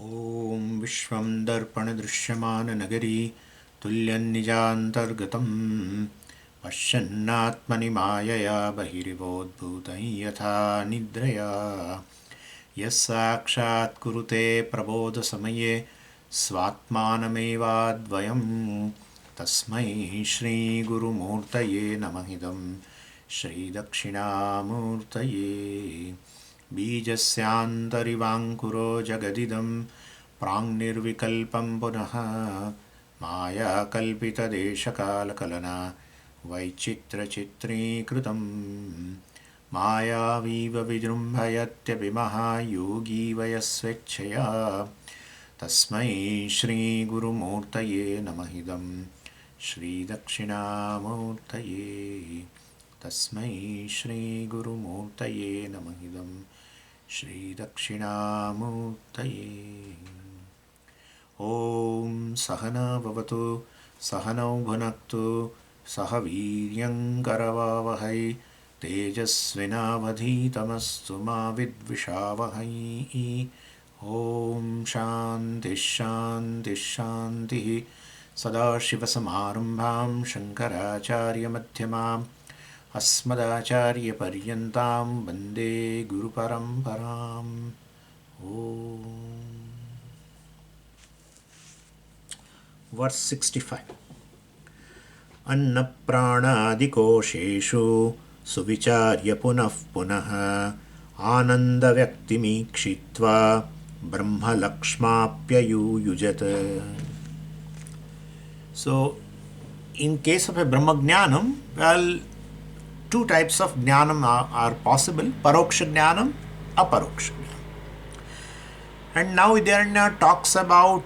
ॐ विश्वं दर्पणदृश्यमाननगरी तुल्यन्निजान्तर्गतं पश्यन्नात्मनि मायया बहिरिवोद्भूतं यथा निद्रया यस्साक्षात् कुरुते प्रबोधसमये स्वात्मानमेवाद्वयं तस्मै श्रीगुरुमूर्तये नमः इदं श्रीदक्षिणामूर्तये बीजस्यान्तरिवाङ्कुरो जगदिदं प्राङ्निर्विकल्पं पुनः मायाकल्पितदेशकालकलना वैचित्रचित्रीकृतं मायावीव विजृम्भयत्यभिमः योगी वयस्वेच्छया तस्मै श्रीगुरुमूर्तये नमः इदं श्रीदक्षिणामूर्तये तस्मै श्रीगुरुमूर्तये नमः इदं श्रीदक्षिणामूर्तये। ॐ सहना भवतु सहनौ भुनक्तु सह वीर्यङ्करवावहै तेजस्विनावधीतमस्तु मा विद्विषावहै। ॐ शान्तिः शान्तिः शान्तिः। सदाशिवसमारम्भां शङ्कराचार्यमध्यमाम् अस्मदाचार्यपर्यन्तां वन्दे गुरुपरम्पराम्। Verse 65. अन्नप्राणादिकोशेषु सुविचार्य पुनः पुनः आनन्दव्यक्तिमीक्षित्वा ब्रह्मलक्ष्माप्ययुयुजत. So, in case of a Brahmajnanam, well, two types of jnanam are possible: paroksha jnanam, aparoksha jnanam. And now Vidyaranya talks about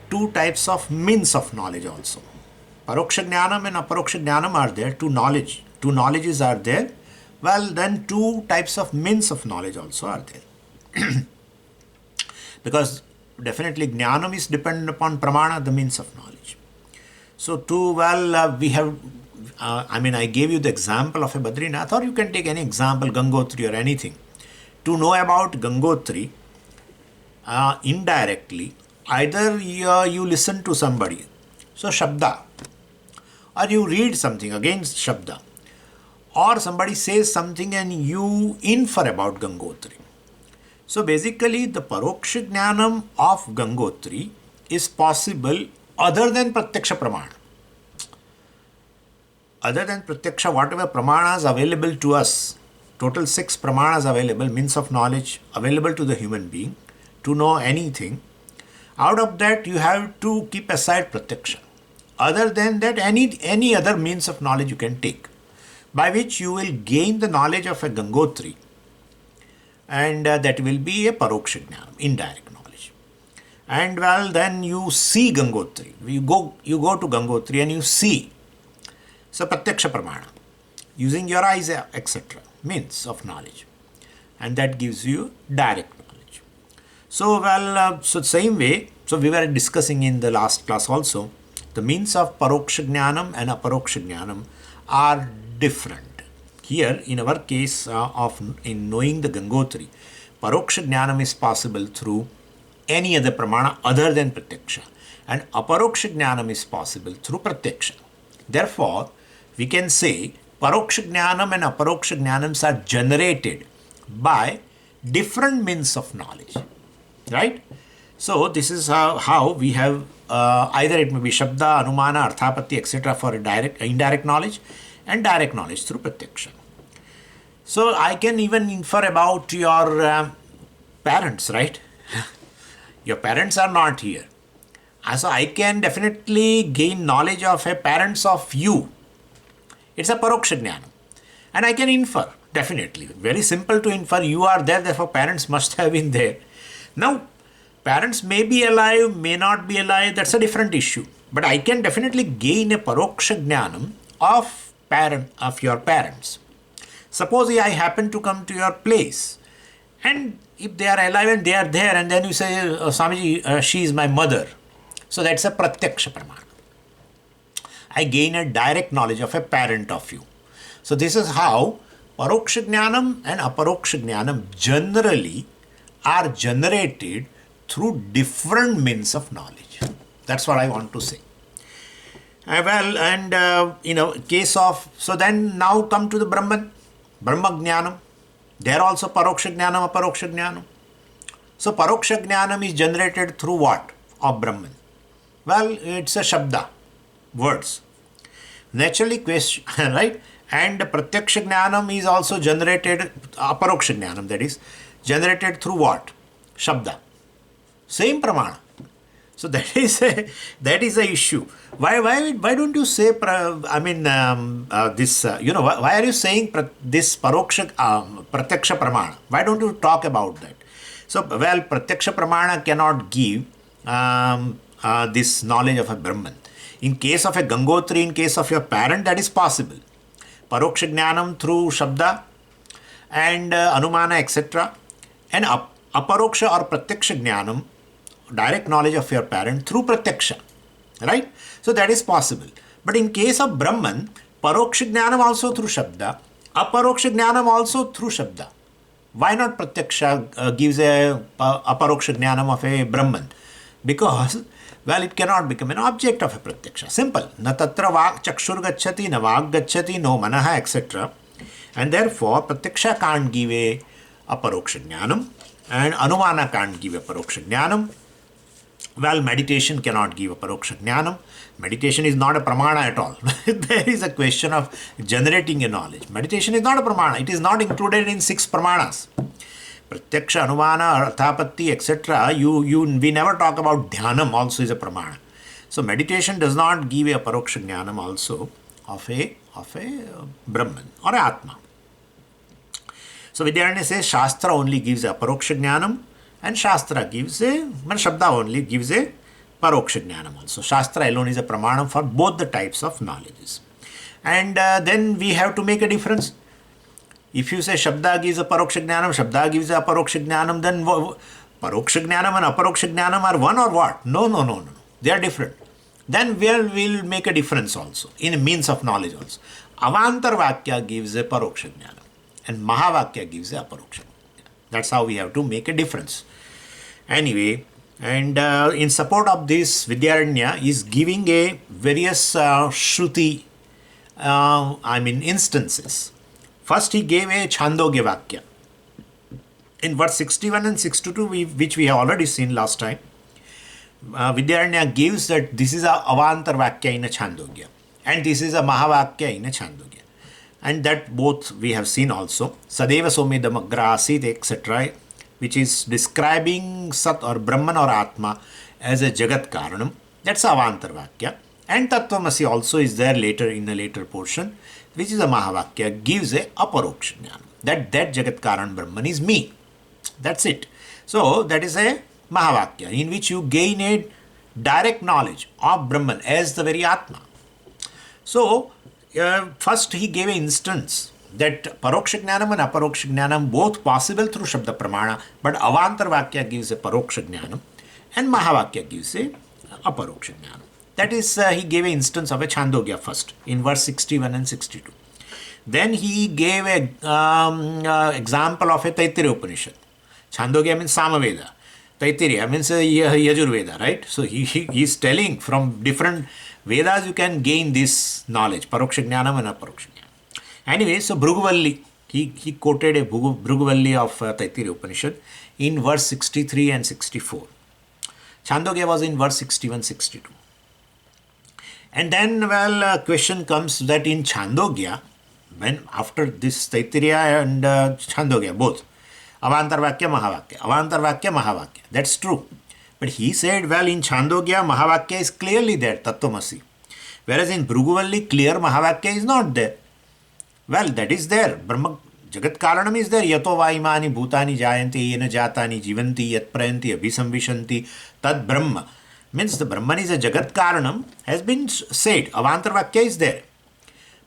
two types of means of knowledge also. Paroksha jnanam and aparoksha jnanam are there. Two knowledges are there. Well, then two types of means of knowledge also are there. Because definitely jnanam is dependent upon pramana, the means of knowledge. So we have, I gave you the example of a Badrinath, or you can take any example, Gangotri or anything. To know about Gangotri, indirectly, either you listen to somebody, so Shabda, or you read something, again Shabda, or somebody says something and you infer about Gangotri. So basically, the paroksha jnanam of Gangotri is possible other than pratyaksha pramana. Other than pratyaksha, whatever pramanas available to us, total 6 pramanas available, means of knowledge available to the human being to know anything. Out of that, you have to keep aside pratyaksha. Other than that, any other means of knowledge you can take, by which you will gain the knowledge of a Gangotri. And that will be a paroksha jnana, indirect knowledge. And well, then you see Gangotri. You go to Gangotri and you see. So pratyaksha pramana, using your eyes, etc., means of knowledge. And that gives you direct knowledge. So so same way, so we were discussing in the last class also, the means of paroksha jnanam and aparoksha jnanam are different. Here, in our case in knowing the Gangotri, paroksha jnanam is possible through any other pramana other than pratyaksha, and aparoksha jnanam is possible through pratyaksha. Therefore, we can say paroksha jnanam and aparoksha jnanams are generated by different means of knowledge, right? So this is how we have either it may be Shabda, Anumana, Arthapatti, etc. for indirect knowledge, and direct knowledge through pratyaksha. So I can even infer about your parents, right? Your parents are not here. So I can definitely gain knowledge of a parents of you. It's a paroksha jnana. And I can infer, definitely. Very simple to infer. You are there, therefore parents must have been there. Now, parents may be alive, may not be alive, that's a different issue. But I can definitely gain a paroksha jnanam of your parents. Suppose I happen to come to your place, and if they are alive and they are there, and then you say, Swamiji, she is my mother. So that's a pratyaksha pramana. I gain a direct knowledge of a parent of you. So this is how paroksha jnanam and aparoksha jnanam generally are generated through different means of knowledge. That's what I want to say. Case of, so then now come to the Brahman, Brahma Jnanam. There also Paroksha Jnanam, Aparoksha Jnanam. So Paroksha Jnanam is generated through what of Brahman? Well, it's a Shabda, words. Naturally, question, right? And Pratyaksha Jnanam is also generated, Aparoksha Jnanam, that is, generated through what? Shabda. Same Pramana. So that is a issue. Why don't you say, why are you saying this Paroksha, Pratyaksha Pramana? Why don't you talk about that? So, well, Pratyaksha Pramana cannot give this knowledge of a Brahman. In case of a Gangotri, in case of your parent, that is possible. Paroksha Jnanam through Shabda and Anumana, etc. And Aparoksha or Pratyaksha Jnanam, direct knowledge of your parent through Pratyaksha. Right? So that is possible. But in case of Brahman, Paroksha Jnanam also through Shabda, Aparoksha Jnanam also through Shabda. Why not Pratyaksha gives a Aparoksha Jnanam of a Brahman? Because, well, it cannot become an object of a Pratyaksha. Simple. Na tatra vak chakshur gacchati, na vak gacchati, no manaha, etc. And therefore, Pratyaksha can't give a Aparoksha Jnanam and Anumana can't give a Paroksha Jnanam. Well, meditation cannot give a Paroksha Jnanam. Meditation is not a pramana at all. There is a question of generating a knowledge. Meditation is not a pramana. It is not included in 6 pramanas. Pratyaksha, Anumana, Arthapatti, etc. We never talk about Dhyanam also is a pramana. So meditation does not give a Paroksha Jnanam also of a Brahman or a Atma. So Vidyaranya says Shastra only gives a Paroksha Jnanam and Shastra gives Shabda only gives a Paroksha Jnanam also. Shastra alone is a pramanam for both the types of knowledges. And then we have to make a difference. If you say Shabda gives a Paroksha Jnanam, Shabda gives a Paroksha Jnanam, then Paroksha Jnanam and Aparoksha Jnanam are one or what? No. They are different. Then we'll make a difference also in means of knowledge also. Avantar Vakya gives a Paroksha Jnanam and Mahavakya gives a Aparoksha Jnanam. That's how we have to make a difference. Anyway, and in support of this, Vidyaranya is giving a various Shruti, instances. First, he gave a Chandogya Vakya. In verse 61 and 62, which we have already seen last time, Vidyaranya gives that this is a Avantar Vakya in a Chandogya and this is a Mahavakya in a Chandogya. And that both we have seen also. Sadeva Somedam Agrasit, etc., which is describing Sat or Brahman or Atma as a Jagat Karanam. That's Avantar Vakya. And Tattvamasi also is there later in a later portion, which is a Mahavakya, gives a Aparoksha Jnana. That Jagat Karan Brahman is me. That's it. So that is a Mahavakya in which you gain a direct knowledge of Brahman as the very Atma. So first he gave an instance that Paroksha Jnanam and Aparoksha Jnanam both possible through Shabda Pramana, but Avantar Vakya gives a Paroksha Jnanam and Mahavakya gives a Aparoksha Jnanam. That is, he gave an instance of a Chandogya first in verse 61 and 62. Then he gave a example of a Taittiriya Upanishad. Chandogya means Samaveda. Taittiriya means Yajurveda, right? So he is telling from different Vedas you can gain this knowledge, Paroksha Jnanam and Aparoksha Jnanam. Anyway, so Bhruguvalli, he quoted a Bhruguvalli of Taittiriya Upanishad in verse 63 and 64. Chandogya was in verse 61-62. And then, well, question comes that in Chandogya, when after this Taittiriya and Chandogya, both, Avantar Vakya, Mahavakya, that's true. But he said, well, in Chandogya, Mahavakya is clearly there, Tattvamasi. Whereas in Bhruguvalli, clear Mahavakya is not there. Well, that is there. Brahma Jagat Karanam is there. Yato va imani bhutani jayanti yena jatani jivanti yat prayanti abhisamvishanti tad Brahma. Means the Brahman is a Jagat Karanam has been said. Avantar Vakya is there.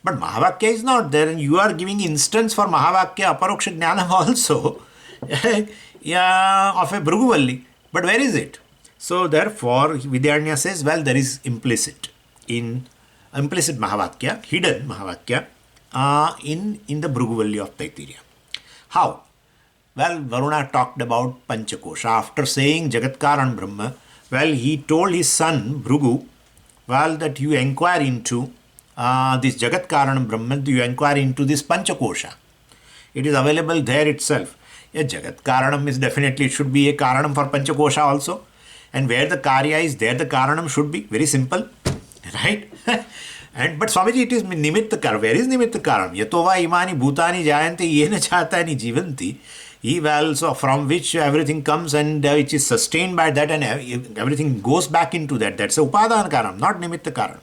But Mahavakya is not there. And you are giving instance for Mahavakya, Aparoksha Jnanam also of a Bhruguvalli. But where is it? So therefore, Vidyaranya says, well, there is implicit Mahavakya, hidden Mahavakya, in the Bhruguvalli of Taittiriya. How? Well, Varuna talked about Panchakosha. After saying Jagat Karan Brahma, well, he told his son Bhrigu, well, that you inquire into this Jagat Karan Brahma, you inquire into this Panchakosha. It is available there itself. Yeah, Jagat Karanam is definitely, it should be a Karanam for Panchakosha also. And where the Karya is, there the Karanam should be. Very simple. Right? But Swamiji, it is Nimitta Karanam. Where is Nimitta Karanam? Yatova imani bhutani jayanti yena chatani jivanti. He well, so from which everything comes and which is sustained by that and everything goes back into that. That's a Upadana Karanam, not Nimitta Karanam.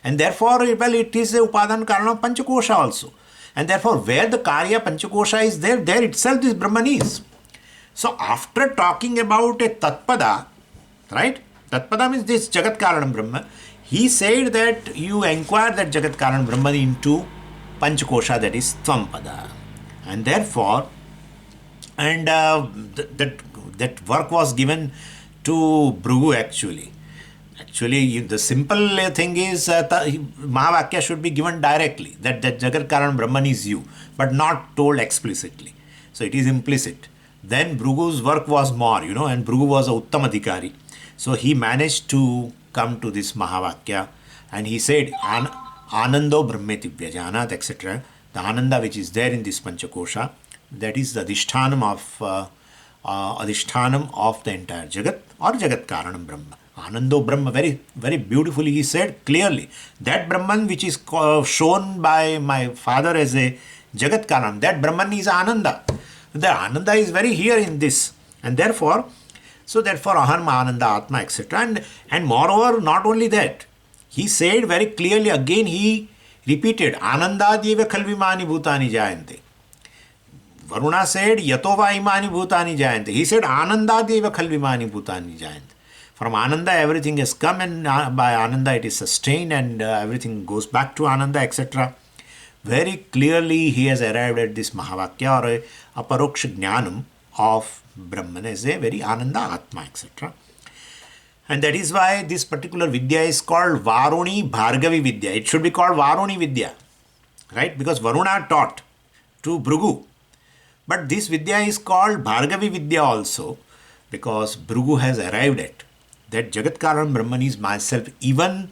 And therefore, well, it is a Upadana Karanam of Panchakosha also. And therefore, where the Karya Panchakosha is there, there itself this Brahman is. So, after talking about a Tatpada, right? Tatpada means this Jagat Karanam Brahma. He said that you inquire that Jagat Karanam Brahma into Panchakosha, that is Tvampada. And therefore, and that work was given to Bhrigu actually. Actually, the simple thing is Mahavakya should be given directly, that Jagat Karan Brahman is you, but not told explicitly. So it is implicit. Then Bhrigu's work was more, and Bhrigu was a Uttam Adhikari. So he managed to come to this Mahavakya and he said, Anando Brahmeti Vyajanat, etc. The Ananda which is there in this Panchakosha, that is the Adhishthanam of the entire Jagat or Jagat Karanam Brahma. Anando Brahma, very, very beautifully he said clearly, that Brahman which is shown by my father as a Jagat Karanam, that Brahman is Ananda. The Ananda is very here in this. And therefore, Aham Ananda Atma, etc. And moreover, not only that, he said very clearly, again he repeated, Anandadeva Khalvimani Bhutani Jayante. Varuna said, Yatova Imani Bhutani Jayante. He said, Anandadeva Khalvimani Bhutani Jayante. From Ananda, everything has come, and by Ananda it is sustained, and everything goes back to Ananda, etc. Very clearly, he has arrived at this Mahavakya or a Aparoksha Jnanam of Brahman as a very Ananda Atma, etc. And that is why this particular Vidya is called Varuni Bhargavi Vidya. It should be called Varuni Vidya, right? Because Varuna taught to Bhrigu. But this Vidya is called Bhargavi Vidya also, because Bhrigu has arrived at that Jagat Karan Brahman is myself, even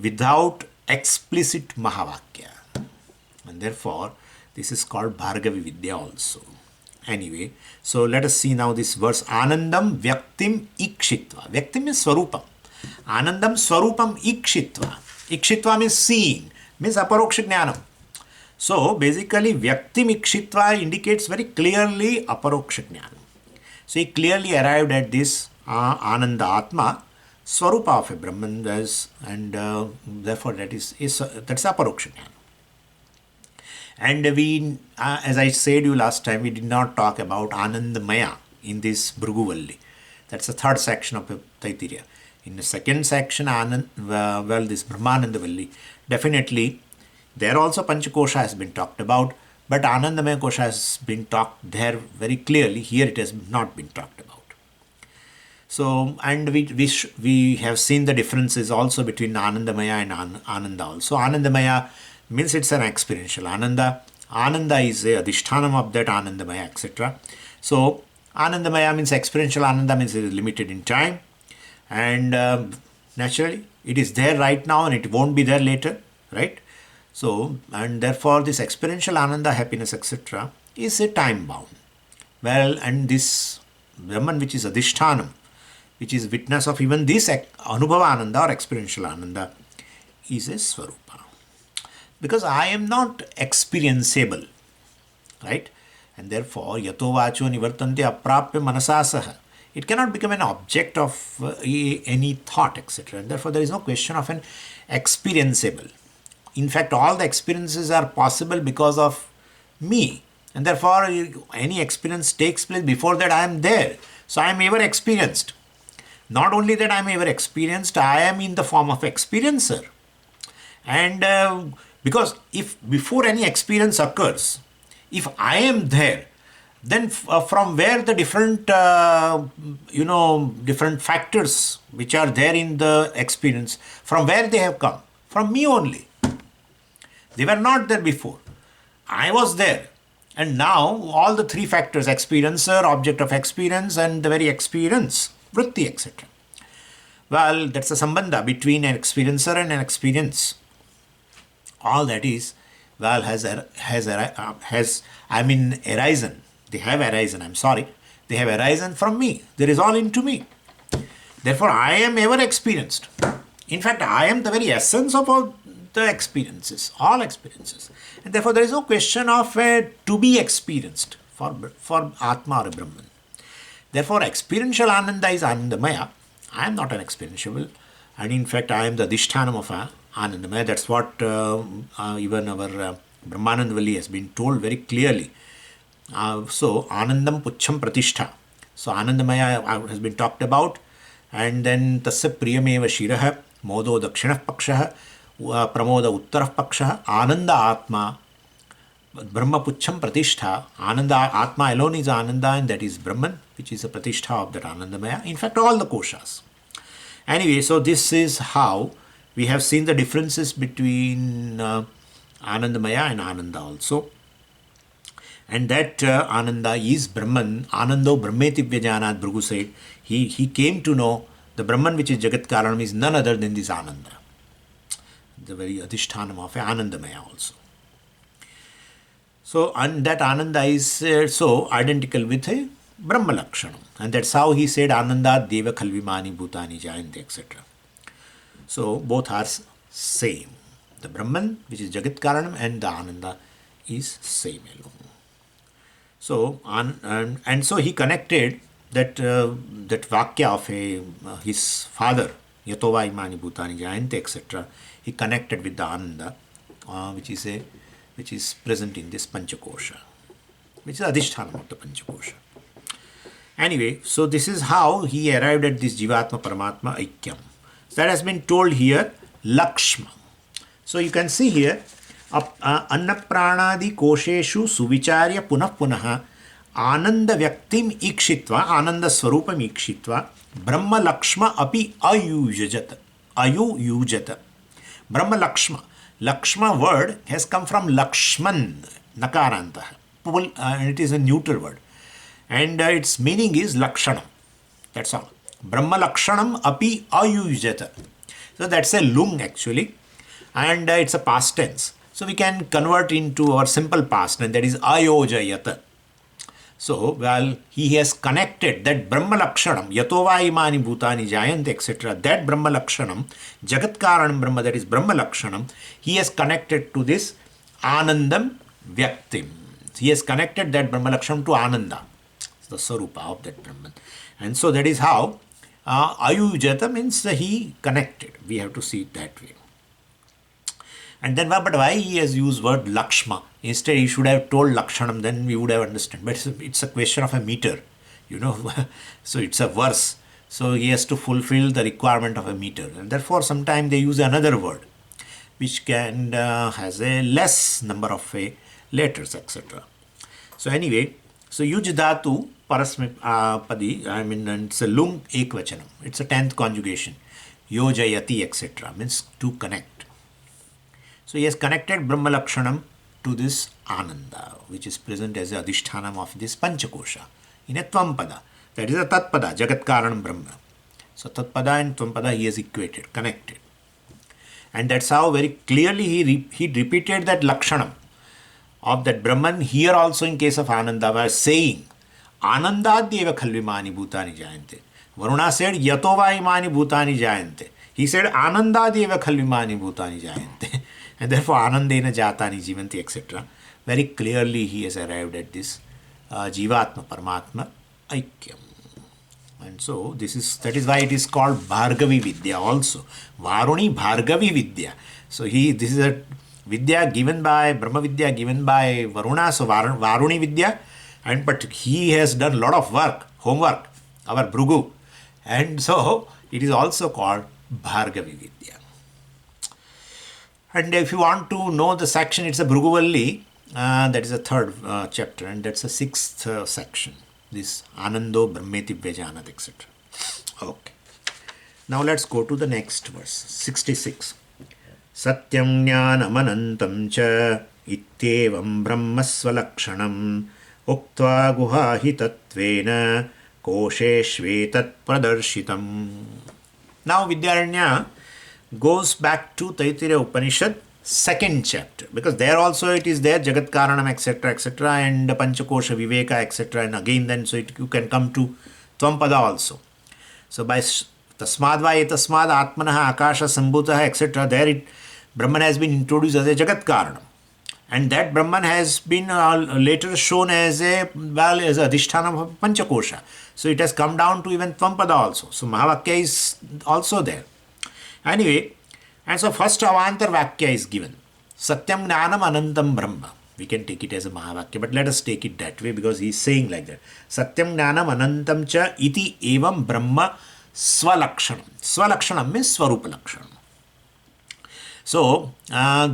without explicit Mahavakya. And therefore, this is called Bhargavi Vidya also. Anyway, so let us see now this verse. Anandam Vyaktim Ikshitva. Vyaktim is Swarupam. Anandam Swarupam Ikshitva. Ikshitva means seeing, means Aparoksha Jnanam. So basically, Vyaktim Ikshitva indicates very clearly Aparoksha Jnanam. So he clearly arrived at this Ananda Atma, Swarupa of a Brahman, and therefore that's Aparoksha Jnana. And we, as I said you last time, we did not talk about Anandamaya in this Bhrigu. That's the third section of the Taittiriya. In the second section, this Brahmananda, definitely, there also Panchakosha has been talked about, but Anandamaya Kosha has been talked there very clearly. Here it has not been talked about. So, and we have seen the differences also between Anandamaya and Ananda also. Anandamaya means it's an experiential Ananda. Ananda is a Adhishthanam of that Anandamaya, etc. So, Anandamaya means experiential Ananda, means it is limited in time. And naturally, it is there right now and it won't be there later, right? So, and therefore this experiential Ananda, happiness, etc. is a time bound. Well, and this Brahman which is Adhishthanam, which is witness of even this Anubhava Ananda or experiential Ananda, is a Swarupa. Because I am not experienceable, right? And therefore, Yato Vacho Nivartante Aprapya Manasasaha. It cannot become an object of any thought, etc. And therefore, there is no question of an experienceable. In fact, all the experiences are possible because of me. And therefore, any experience takes place before that I am there. So, I am ever experienced. Not only that I am ever experienced, I am in the form of experiencer. And because if before any experience occurs, if I am there, then from where the different, different factors which are there in the experience, from where they have come? From me only. They were not there before. I was there. And now all the three factors, experiencer, object of experience, and the very experience, vritti, etc. Well, that's a sambandha between an experiencer and an experience. All that is, well, arisen. They have arisen, I'm sorry. They have arisen from me. There is all into me. Therefore, I am ever experienced. In fact, I am the very essence of all the experiences, all experiences. And therefore, there is no question of to be experienced for Atma or Brahman. Therefore, experiential Ananda is Anandamaya. I am not an experiential. And in fact, I am the Adhishthanam of Anandamaya. That's what even our Brahmanand Valli has been told very clearly. So, Anandam Pucham Pratishtha. So, Anandamaya has been talked about. And then Tasya Priyameva Shiraha, Modo Dakshinah Pakshaha, Pramoda Uttarah Pakshaha, Ananda Atma, Brahma Pucham Pratishtha. Ananda Atma alone is Ananda, and that is Brahman, which is a Pratishtha of that Anandamaya. In fact, all the koshas. Anyway, so this is how we have seen the differences between Anandamaya and Ananda also. And that Ananda is Brahman. Anando Brahmeti Vyajanat, Bhrigu said. He came to know the Brahman, which is Jagat Karanam, is none other than this Ananda. The very Adhishthanam of Anandamaya also. So, and that Ananda is so identical with a Brahma Lakshanam. And that's how he said Ananda Deva Khalvimani Bhutani Jayante, etc. So, both are same. The Brahman, which is Jagat Karanam, and the Ananda is same alone. So, and so he connected that Vakya of his father, Yatova Imani Bhutani Jayante, etc. He connected with the Ananda, which is present in this Panchakosha, which is Adhishthanam of the Panchakosha. Anyway, so this is how he arrived at this Jivatma Paramatma Aikyam. So that has been told here, Lakshma. So you can see here, Annapranadi Kosheshu Suvicharya Punah Punaha Ananda Vyaktim Ikshitva, Ananda Swarupam Ikshitva, Brahma Lakshma Api Ayujajat. Brahma Lakshma. Lakshma word has come from Lakshman, Nakaranta. And it is a neuter word. And its meaning is Lakshanam. That's all. Brahma Lakshanam Api Ayujata. So that's a lung actually. And it's a past tense. So we can convert into our simple past, and that is Ayojayata. So, well, he has connected that Brahma Lakshanam, Yatova Imani Bhutani Jayante, etc., that Brahma Lakshanam, Jagat Karanam Brahma, that is Brahma Lakshanam, he has connected to this Anandam Vyaktim. He has connected that Brahma Lakshanam to Ananda, the Sarupa of that Brahman. And so that is how Ayujata means he connected. We have to see it that way. And then, but why he has used word Lakshma? Instead, he should have told Lakshanam, then we would have understood. But it's a question of a meter, So it's a verse. So he has to fulfill the requirement of a meter. And therefore, sometimes they use another word, which can has a less number of letters, etc. So anyway, so Yuj Dhatu Parasmipadi, it's a lung ekvachanam. It's a 10th conjugation. Yojayati, etc. means to connect. So he has connected Brahma Lakshanam to this Ananda, which is present as the Adhishthanam of this Panchakosha in a Tvampada. That is a Tatpada, Jagat Karanam Brahma. So Tatpada and Tvampada he has equated, connected. And that's how very clearly he repeated that Lakshanam of that Brahman here also in case of Ananda by saying Anandadeva Khalvimani Bhutani Jayante. Varuna said Yatova Imani Bhutani Jayante. He said Anandadeva Khalvimani Bhutani Jayante. And therefore Anandena Jatani Jivanti, etc. Very clearly he has arrived at this Jivatma Paramatma Aikyam. And so that is why it is called Bhargavi Vidya also. Varuni Bhargavi Vidya. So this is a Vidya given by, Brahma Vidya given by Varuna, so Varuni Vidya. But he has done a lot of work, homework, our Bhrigu. And so it is also called Bhargavi Vidya. And if you want to know the section, it's a Bhrigu that is the third chapter, and that's the sixth section. This Anando Brahmeti Vyajanat, etc. Okay. Now let's go to the next verse, 66. Satyam Jnanamanantam cha Ittevam brahma svalakshanam uktva guhahi tattvena kosheshvetat pradarshitam. Now Vidyaranya goes back to Taittiriya Upanishad, second chapter, because there also it is there Jagat Karanam, etc., etc., and Panchakosha Viveka, etc., and again then you can come to Tvampada also. So by Tasmadva etasmad atmanaha akasha sambhutaha, etc., there Brahman has been introduced as a Jagat Karanam, and that Brahman has been later shown as a Adhishthanam of Panchakosha. So it has come down to even Tvampada also. So Mahavakya is also there. Anyway, and so first Avantar Vakya is given. Satyam Gnanam Anantam Brahma. We can take it as a Mahavakya, but let us take it that way because he is saying like that. Satyam Gnanam Anantam Cha Iti Evam Brahma Swalakshanam. Swalakshanam means Swarupa Lakshanam. So,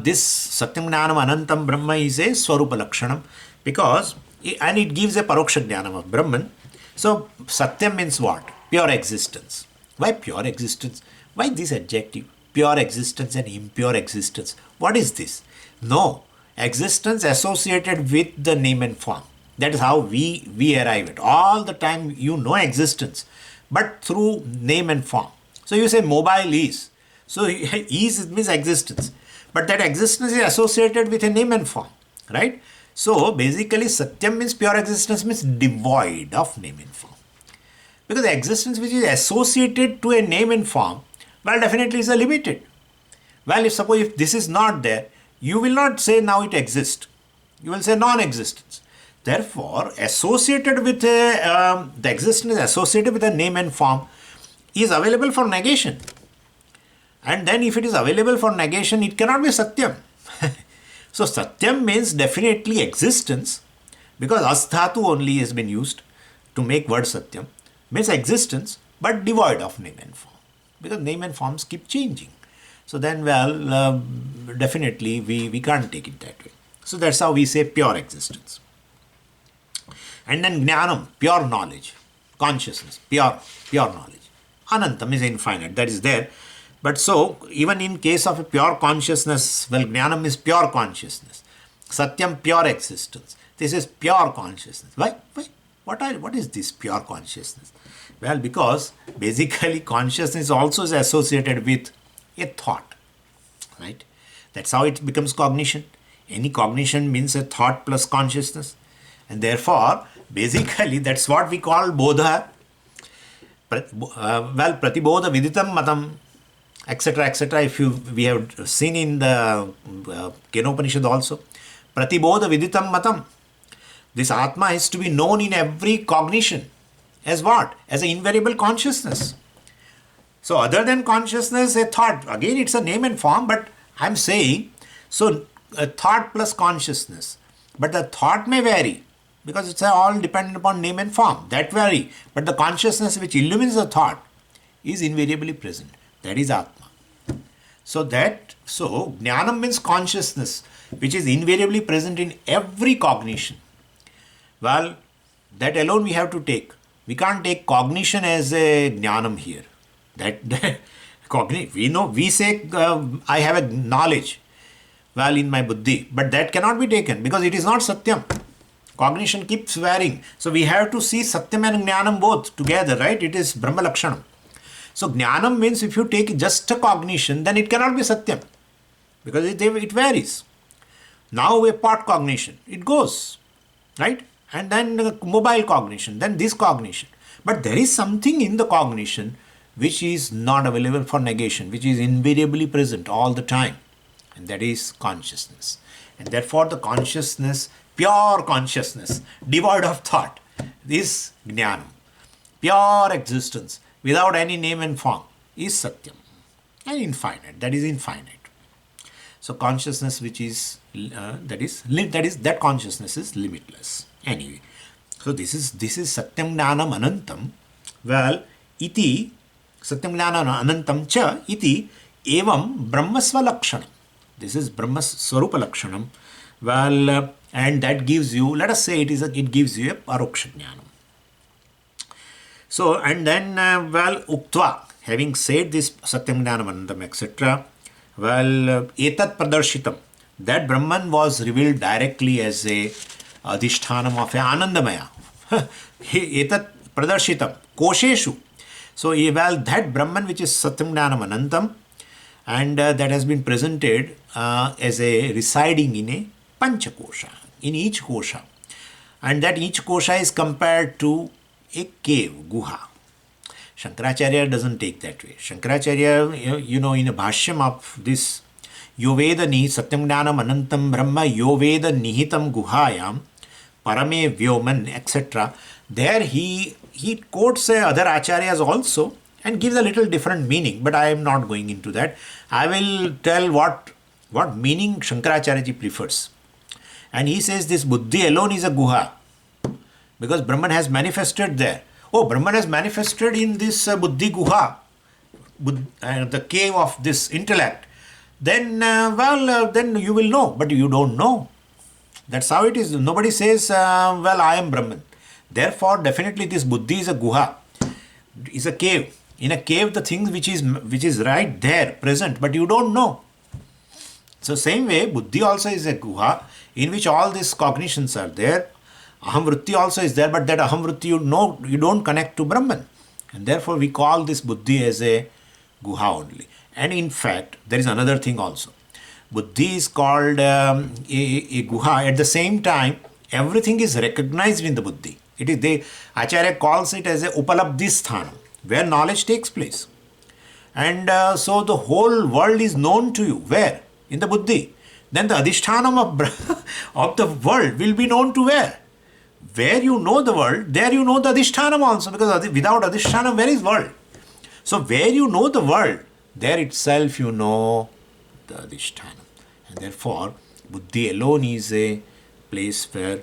this Satyam Gnanam Anantam Brahma is a Swarupa Lakshanam because, and it gives a Paroksha Jnanam of Brahman. So, Satyam means what? Pure existence. Why pure existence? Why this adjective? Pure existence and impure existence. What is this? No. Existence associated with the name and form. That is how we arrive at. All the time you know existence, but through name and form. So, you say mobile is. So, is means existence. But that existence is associated with a name and form. Right? So, basically Satyam means pure existence, means devoid of name and form. Because the existence which is associated to a name and form, well, definitely is a limited. Well, if this is not there, you will not say now it exists. You will say non-existence. Therefore, associated with the existence associated with a name and form is available for negation. And then if it is available for negation, it cannot be Satyam. So Satyam means definitely existence, because Asthatu only has been used to make word Satyam, means existence, but devoid of name and form. Because name and forms keep changing. So then, well, definitely we can't take it that way. So that's how we say pure existence. And then Jnanam, pure knowledge, consciousness, pure knowledge. Anantam is infinite, that is there. But so, even in case of a pure consciousness, well, Jnanam is pure consciousness. Satyam, pure existence. This is pure consciousness. Why? What is this pure consciousness? Well, because basically consciousness also is associated with a thought. Right? That's how it becomes cognition. Any cognition means a thought plus consciousness. And therefore, basically, that's what we call bodha. Pratibodha viditam matam, etc., etc. We have seen in the Kenopanishad also. Pratibodha viditam matam. This Atma is to be known in every cognition. As what? As an invariable consciousness. So other than consciousness, a thought. Again, it's a name and form, but I'm saying, so a thought plus consciousness. But the thought may vary, because it's all dependent upon name and form. That vary. But the consciousness which illumines the thought is invariably present. That is Atma. So Jnanam means consciousness, which is invariably present in every cognition. Well, that alone we have to take. We can't take cognition as a Jnanam here. We say I have a knowledge, well, in my buddhi, but that cannot be taken because it is not Satyam. Cognition keeps varying. So we have to see Satyam and Jnanam both together, right? It is Brahma Lakshanam. So Jnanam means if you take just a cognition, then it cannot be Satyam because it varies. Now a part cognition, it goes, right? And then mobile cognition, then this cognition. But there is something in the cognition which is not available for negation, which is invariably present all the time. And that is consciousness. And therefore the consciousness, pure consciousness, devoid of thought, is Jnanam. Pure existence, without any name and form, is Satyam. And infinite, that is infinite. So consciousness which is, that consciousness is limitless. Anyway, so this is Satyam Jnanam Anantam. Well, iti Satyam Jnanam Anantam cha iti evam Brahmasva Lakshanam. This is Brahma Swarupa Lakshanam. Well, and that gives you, let us say it gives you a Paroksha Jnanam. So, and then, Uktva, having said this Satyam Jnanam Anantam, etc., well, etat pradarshitam. that Brahman was revealed directly as a adhishthanam of a Anandamaya. Etat pradarshitam kosheshu. So, well, that Brahman which is Satyam Jnanam Anantam, and that has been presented as a residing in a Panchakosha, in each kosha. And that each kosha is compared to a cave, guha. Shankaracharya doesn't take that way. Shankaracharya, in a bhashyam of this, Yoveda ni Satyam Jnanam Anantam Brahma Yoveda Nihitam Guhayam Parame Vyoman, etc. There he quotes other acharyas also and gives a little different meaning, but I am not going into that. I will tell what meaning Shankaracharya ji prefers. And he says this buddhi alone is a guha, because Brahman has manifested there. Oh, Brahman has manifested in this buddhi guha, the cave of this intellect. Then, then you will know, but you don't know. That's how it is. Nobody says, I am Brahman. Therefore, definitely this buddhi is a guha, is a cave. In a cave, the things which is right there, present, but you don't know. So, same way, buddhi also is a guha in which all these cognitions are there. Ahamvritti also is there, but that ahamvritti you don't connect to Brahman. And therefore, we call this buddhi as a guha only. And in fact, there is another thing also. Buddhi is called a guha. At the same time, everything is recognized in the buddhi. It is Acharya calls it as a upalabdhi sthanam, where knowledge takes place. And so the whole world is known to you. Where? In the buddhi. Then the adhishthanam of the world will be known to where? Where you know the world, there you know the adhishthanam also, because without adhishthanam, where is world? So where you know the world, there itself you know the adhishthanam. And therefore, buddhi alone is a place where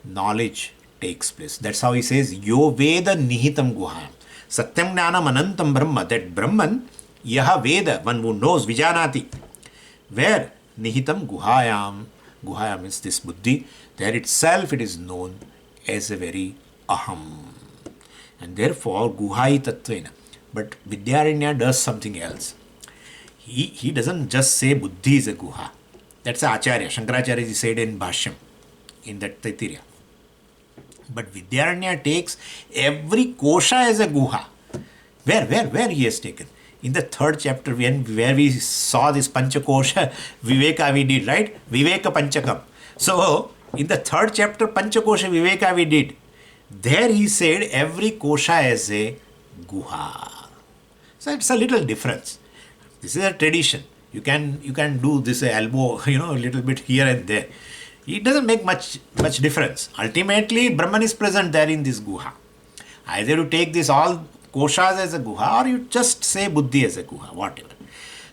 knowledge takes place. That's how he says, Yo Veda Nihitam Guhayam. Satyam Jnanam Anantam Brahma. That Brahman, Yaha Veda, one who knows, Vijanati. Where? Nihitam Guhayam. Guhayam is this buddhi. There itself it is known as a very aham. And therefore, Guhai Tattvena. But Vidyaranya does something else. He doesn't just say buddhi is a guha. That's Acharya. Shankaracharya said in Bhashyam, in that Taittiriya. But Vidyaranya takes every kosha as a guha. Where he has taken? In the third chapter, where we saw this Panchakosha, Viveka we did, right? Viveka Panchakam. So, in the third chapter, Panchakosha Viveka we did. There he said every kosha as a guha. So, it's a little difference. This is a tradition. You can do this elbow, a little bit here and there. It doesn't make much difference. Ultimately, Brahman is present there in this guha. Either you take this all koshas as a guha, or you just say buddhi as a guha, whatever.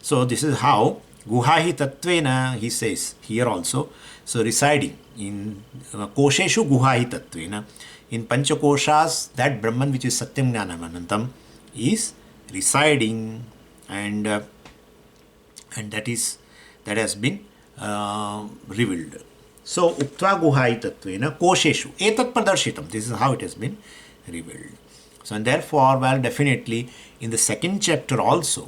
So this is how guhahi tattvena, he says here also. So residing in kosheshu guhahi tattvena, in panchakoshas, that Brahman which is Satyam Jnanam Anantam is residing, and that has been revealed. So uktva guhai tattvena kosheshu etat pradarshitam. This is how it has been revealed. So and therefore, definitely in the second chapter also,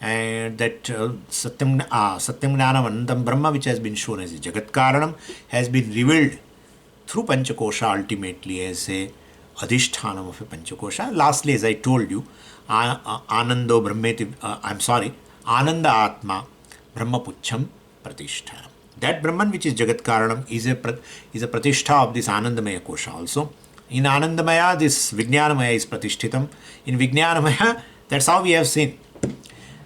and that Satyam Jnanam Anandam Brahma, which has been shown as a Jagat Karanam, has been revealed through Panchakosha ultimately as a adhishthanam of a Panchakosha. Lastly, as I told you, Anando Brahmeti, Ananda Atma Brahma Puchham Pratishtha. That Brahman which is Jagat Karanam is a Pratishtha of this Anandamaya Kosha also. In Anandamaya, this Vijnanamaya is Pratishtitam. In Vijnanamaya, that's how we have seen.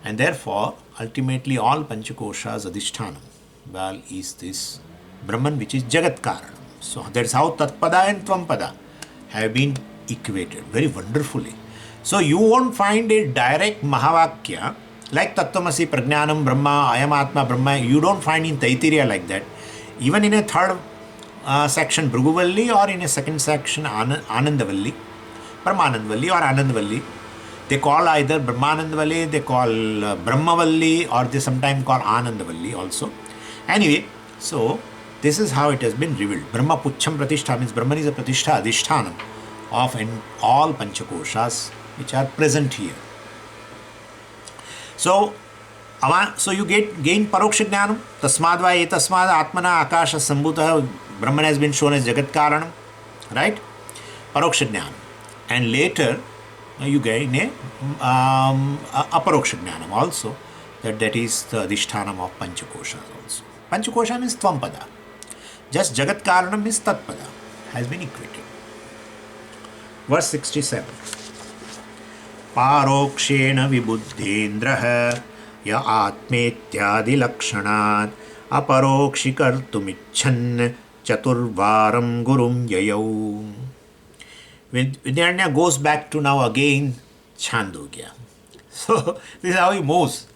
And therefore, ultimately all Panchakoshas adhishthanam, is this Brahman which is Jagat Karanam. So that's how Tatpada and Tvampada have been equated very wonderfully. So you won't find a direct Mahavakya like Tattvamasi Prajnanam Brahma, Ayam Atma Brahma. You don't find in Taittiriya like that. Even in a third section Bhruguvalli, or in a second section Anandavalli, Brahmanandavalli or Anandavalli, they call either Brahmanandavalli, they call Brahmavalli, or they sometimes call Anandavalli also. Anyway, so this is how it has been revealed. Brahma Puchham Pratishtha means Brahman is a Pratishtha, Adhishthanam of all Panchakoshas which are present here. So So you gain paroksha jnanam. Tasmadva etasmad atmana akasha sambhutah. Brahman has been shown as Jagat Karanam, right? Paroksha jnanam. And later you gain a aparoksha jnanam also. That is the adhishthanam of Panchakoshas also. Panchakosha means Tvampada. Just Jagat Karanam means Tatpada. Has been equated. Verse 67. Parokshena vibuddhendraha ya atmetyadi lakshanat aparokshikartumichan chaturvaram gurum yayau. Vidyaranya goes back to now again Chandogya. So this is how he moves.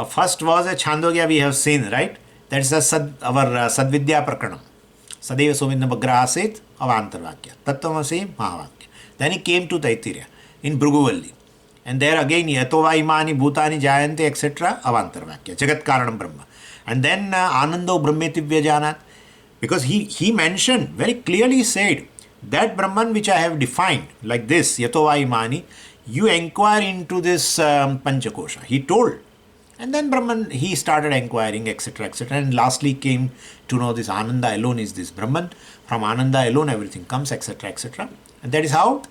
First was a Chandogya we have seen, right? That is our Sadvidya Prakranam. Sadeva Sominna Bagra Asit Avantarvakya. Tattvamasi Mahavakya. Then he came to Taittiriya in Bhruguvalli. And there again Yatova Imani Bhutani Jayante etc. Avantarvakya. Jagat Karanam Brahma. And then Anando Brahmeti Vyajanat. Because he mentioned, very clearly said, that Brahman which I have defined like this, Yatova Imani, you inquire into this Panchakosha. He told. And then Brahman, he started inquiring, etc., etc. And lastly came to know this Ananda alone is this Brahman. From Ananda alone everything comes, etc., etc. And that is how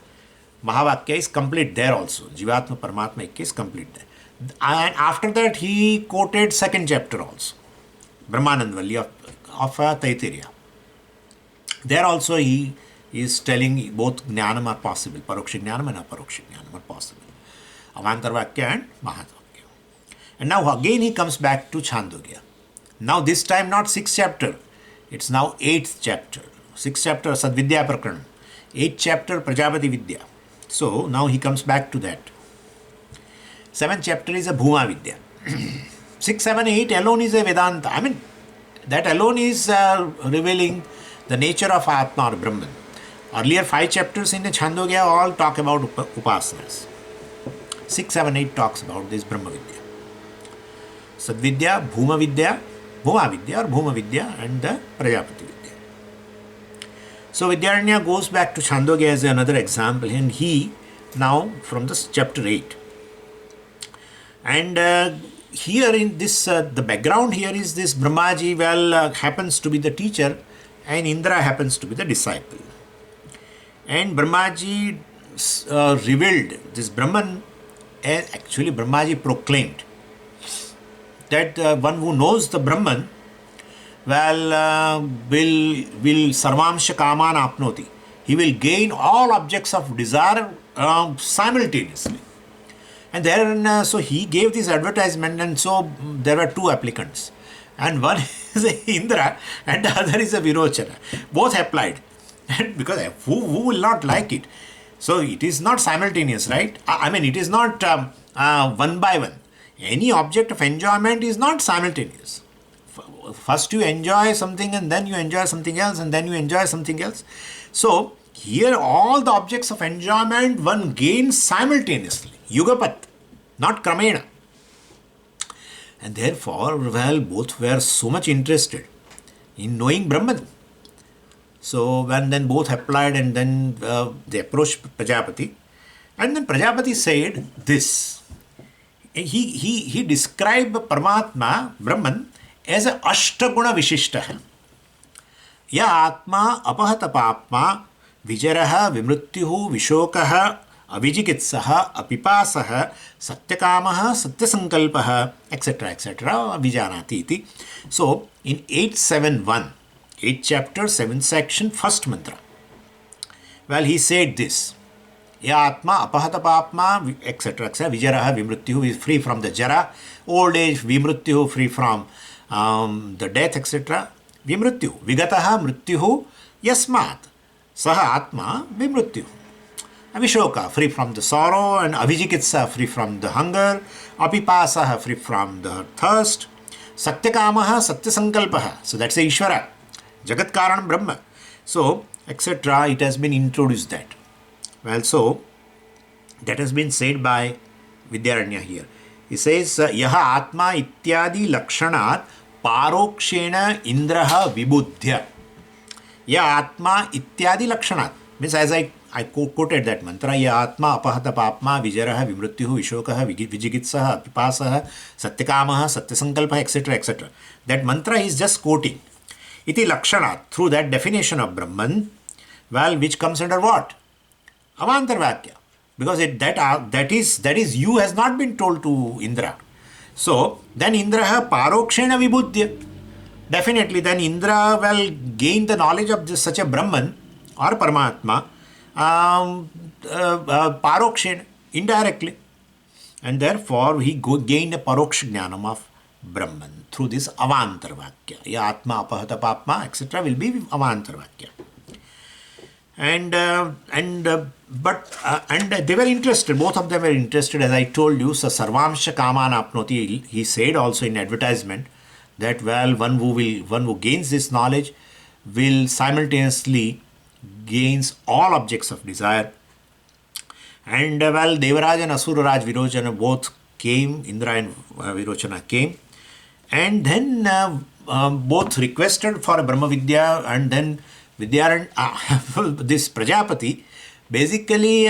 Mahavakya is complete there also. Jivatma Paramatma Ikya is complete there. And after that he quoted second chapter also. Brahmanandvalli of Taittiriya. There also he is telling both Jnanam are possible. Paroksha Jnanam and Aparoksha Jnanam are possible. Avantarvakya and Mahavakya. And now again he comes back to Chandogya. Now this time not 6th chapter, it's now 8th chapter. 6th chapter Sadvidya Prakranam. 8th chapter Prajapati Vidya. So now he comes back to that. 7th chapter is a Bhuma Vidya. 6, 7, 8 alone is a Vedanta. I mean, that alone is revealing the nature of Atma or Brahman. Earlier 5 chapters in the Chandogya all talk about Upasanas. 6, 7, 8 talks about this Brahma Vidya. Sadvidya, Bhuma Vidya or Bhuma Vidya and the Prajapati Vidya. So Vidyaranya goes back to Chandogya as another example, and he now from this chapter 8. And here in this, the background here is this Brahmaji happens to be the teacher and Indra happens to be the disciple. And Brahmaji revealed this Brahman, actually Brahmaji proclaimed that one who knows the Brahman will sarvamsha kaman apnoti. He will gain all objects of desire simultaneously. And then so he gave this advertisement, and so there were 2 applicants. And one is Indra and the other is a Virochana. Both applied. And because who will not like it? So it is not simultaneous, right? I mean, it is not one by one. Any object of enjoyment is not simultaneous. First you enjoy something and then you enjoy something else and then you enjoy something else. So here all the objects of enjoyment one gains simultaneously. Yugapat, not Kramena. And therefore, both were so much interested in knowing Brahman. So when then both applied and then they approached Prajapati. And then Prajapati said this. He described Paramatma, Brahman, as a Ashtaguna Vishishtaha. Ya Atma apahata papma vijaraha vimrutyuhu vishokaha avijikitsaha apipasaha satyakamaha satyasankalpaha etc. etc. vijanati iti. So in 871, 8th chapter, 7th section, 1st mantra, he said this. Ya Atma apahata papma etc. etc. vijaraha vimrutyuhu is free from the jara, old age, vimrutyuhu free from the death etc. Vimrutyuhu vigataha mrutyuhu yasmat saha atma vimrutyuhu. Avishoka free from the sorrow, and avijikitsa free from the hunger, apipasaha free from the thirst, satyakamaha satyasankalpaha, so that's the Ishvara, Jagat Karanam Brahma. So etc. it has been introduced that. Well, so that has been said by Vidyaranya here. He says, Yaha Atma ityadi lakshanat parokshena indraha vibudhya. Ya Atma ityadi lakshanat. Means as I I quoted that mantra, ya atma apahata papma vijaraha vimrutyuhu vishokah vijigitsaha pipasah satyakamaha satyasankalpah etc. etc. That mantra is just quoting. Iti lakshana, through that definition of Brahman, well, which comes under what? Avantar Vakya. Because that is you has not been told to Indra. So then Indra parokshena vibhudya. Definitely then Indra will gain the knowledge of such a Brahman or Paramatma parokshen, indirectly. And therefore he gained a paroksha jnanam of Brahman through this avantar vakya. Ya atma apahata papma etc. will be avantar vakya. And they were interested, both of them were interested, as I told you. So sarvamsha kaman apnoti, he said also in advertisement that, well, one who gains this knowledge will simultaneously gains all objects of desire. And well, Devaraj and Asuraraj Virochana both came, Indra and Virochana came, and then both requested for a Brahma Vidya, and then this Prajapati basically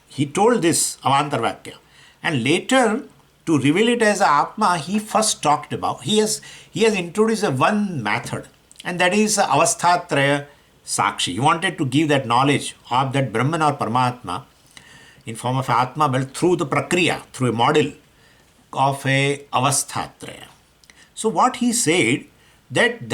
he told this Avantar Vakya, and later to reveal it as Atma, he first talked about, he has introduced a one method, and that is Avasthatraya Sakshi. He wanted to give that knowledge of that Brahman or Paramatma in form of Atma, but through the Prakriya, through a model of a Avasthatraya. So what he said, that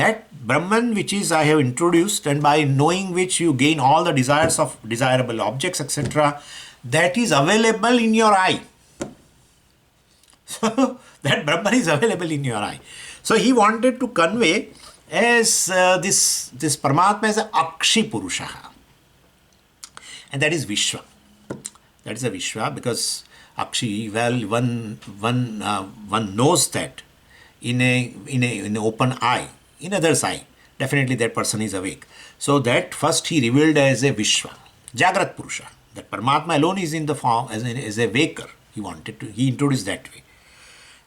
Brahman which is I have introduced, and by knowing which you gain all the desires of desirable objects etc., that is available in your eye. So that Brahman is available in your eye. So he wanted to convey as this Paramatma as a Akshi Purusha, and that is Vishwa. That is a Vishwa, because Akshi, well, one knows that in an open eye, in other's eye, definitely that person is awake. So that first he revealed as a Vishwa, Jagrat Purusha. That Paramatma alone is in the form as a waker. He introduced that way.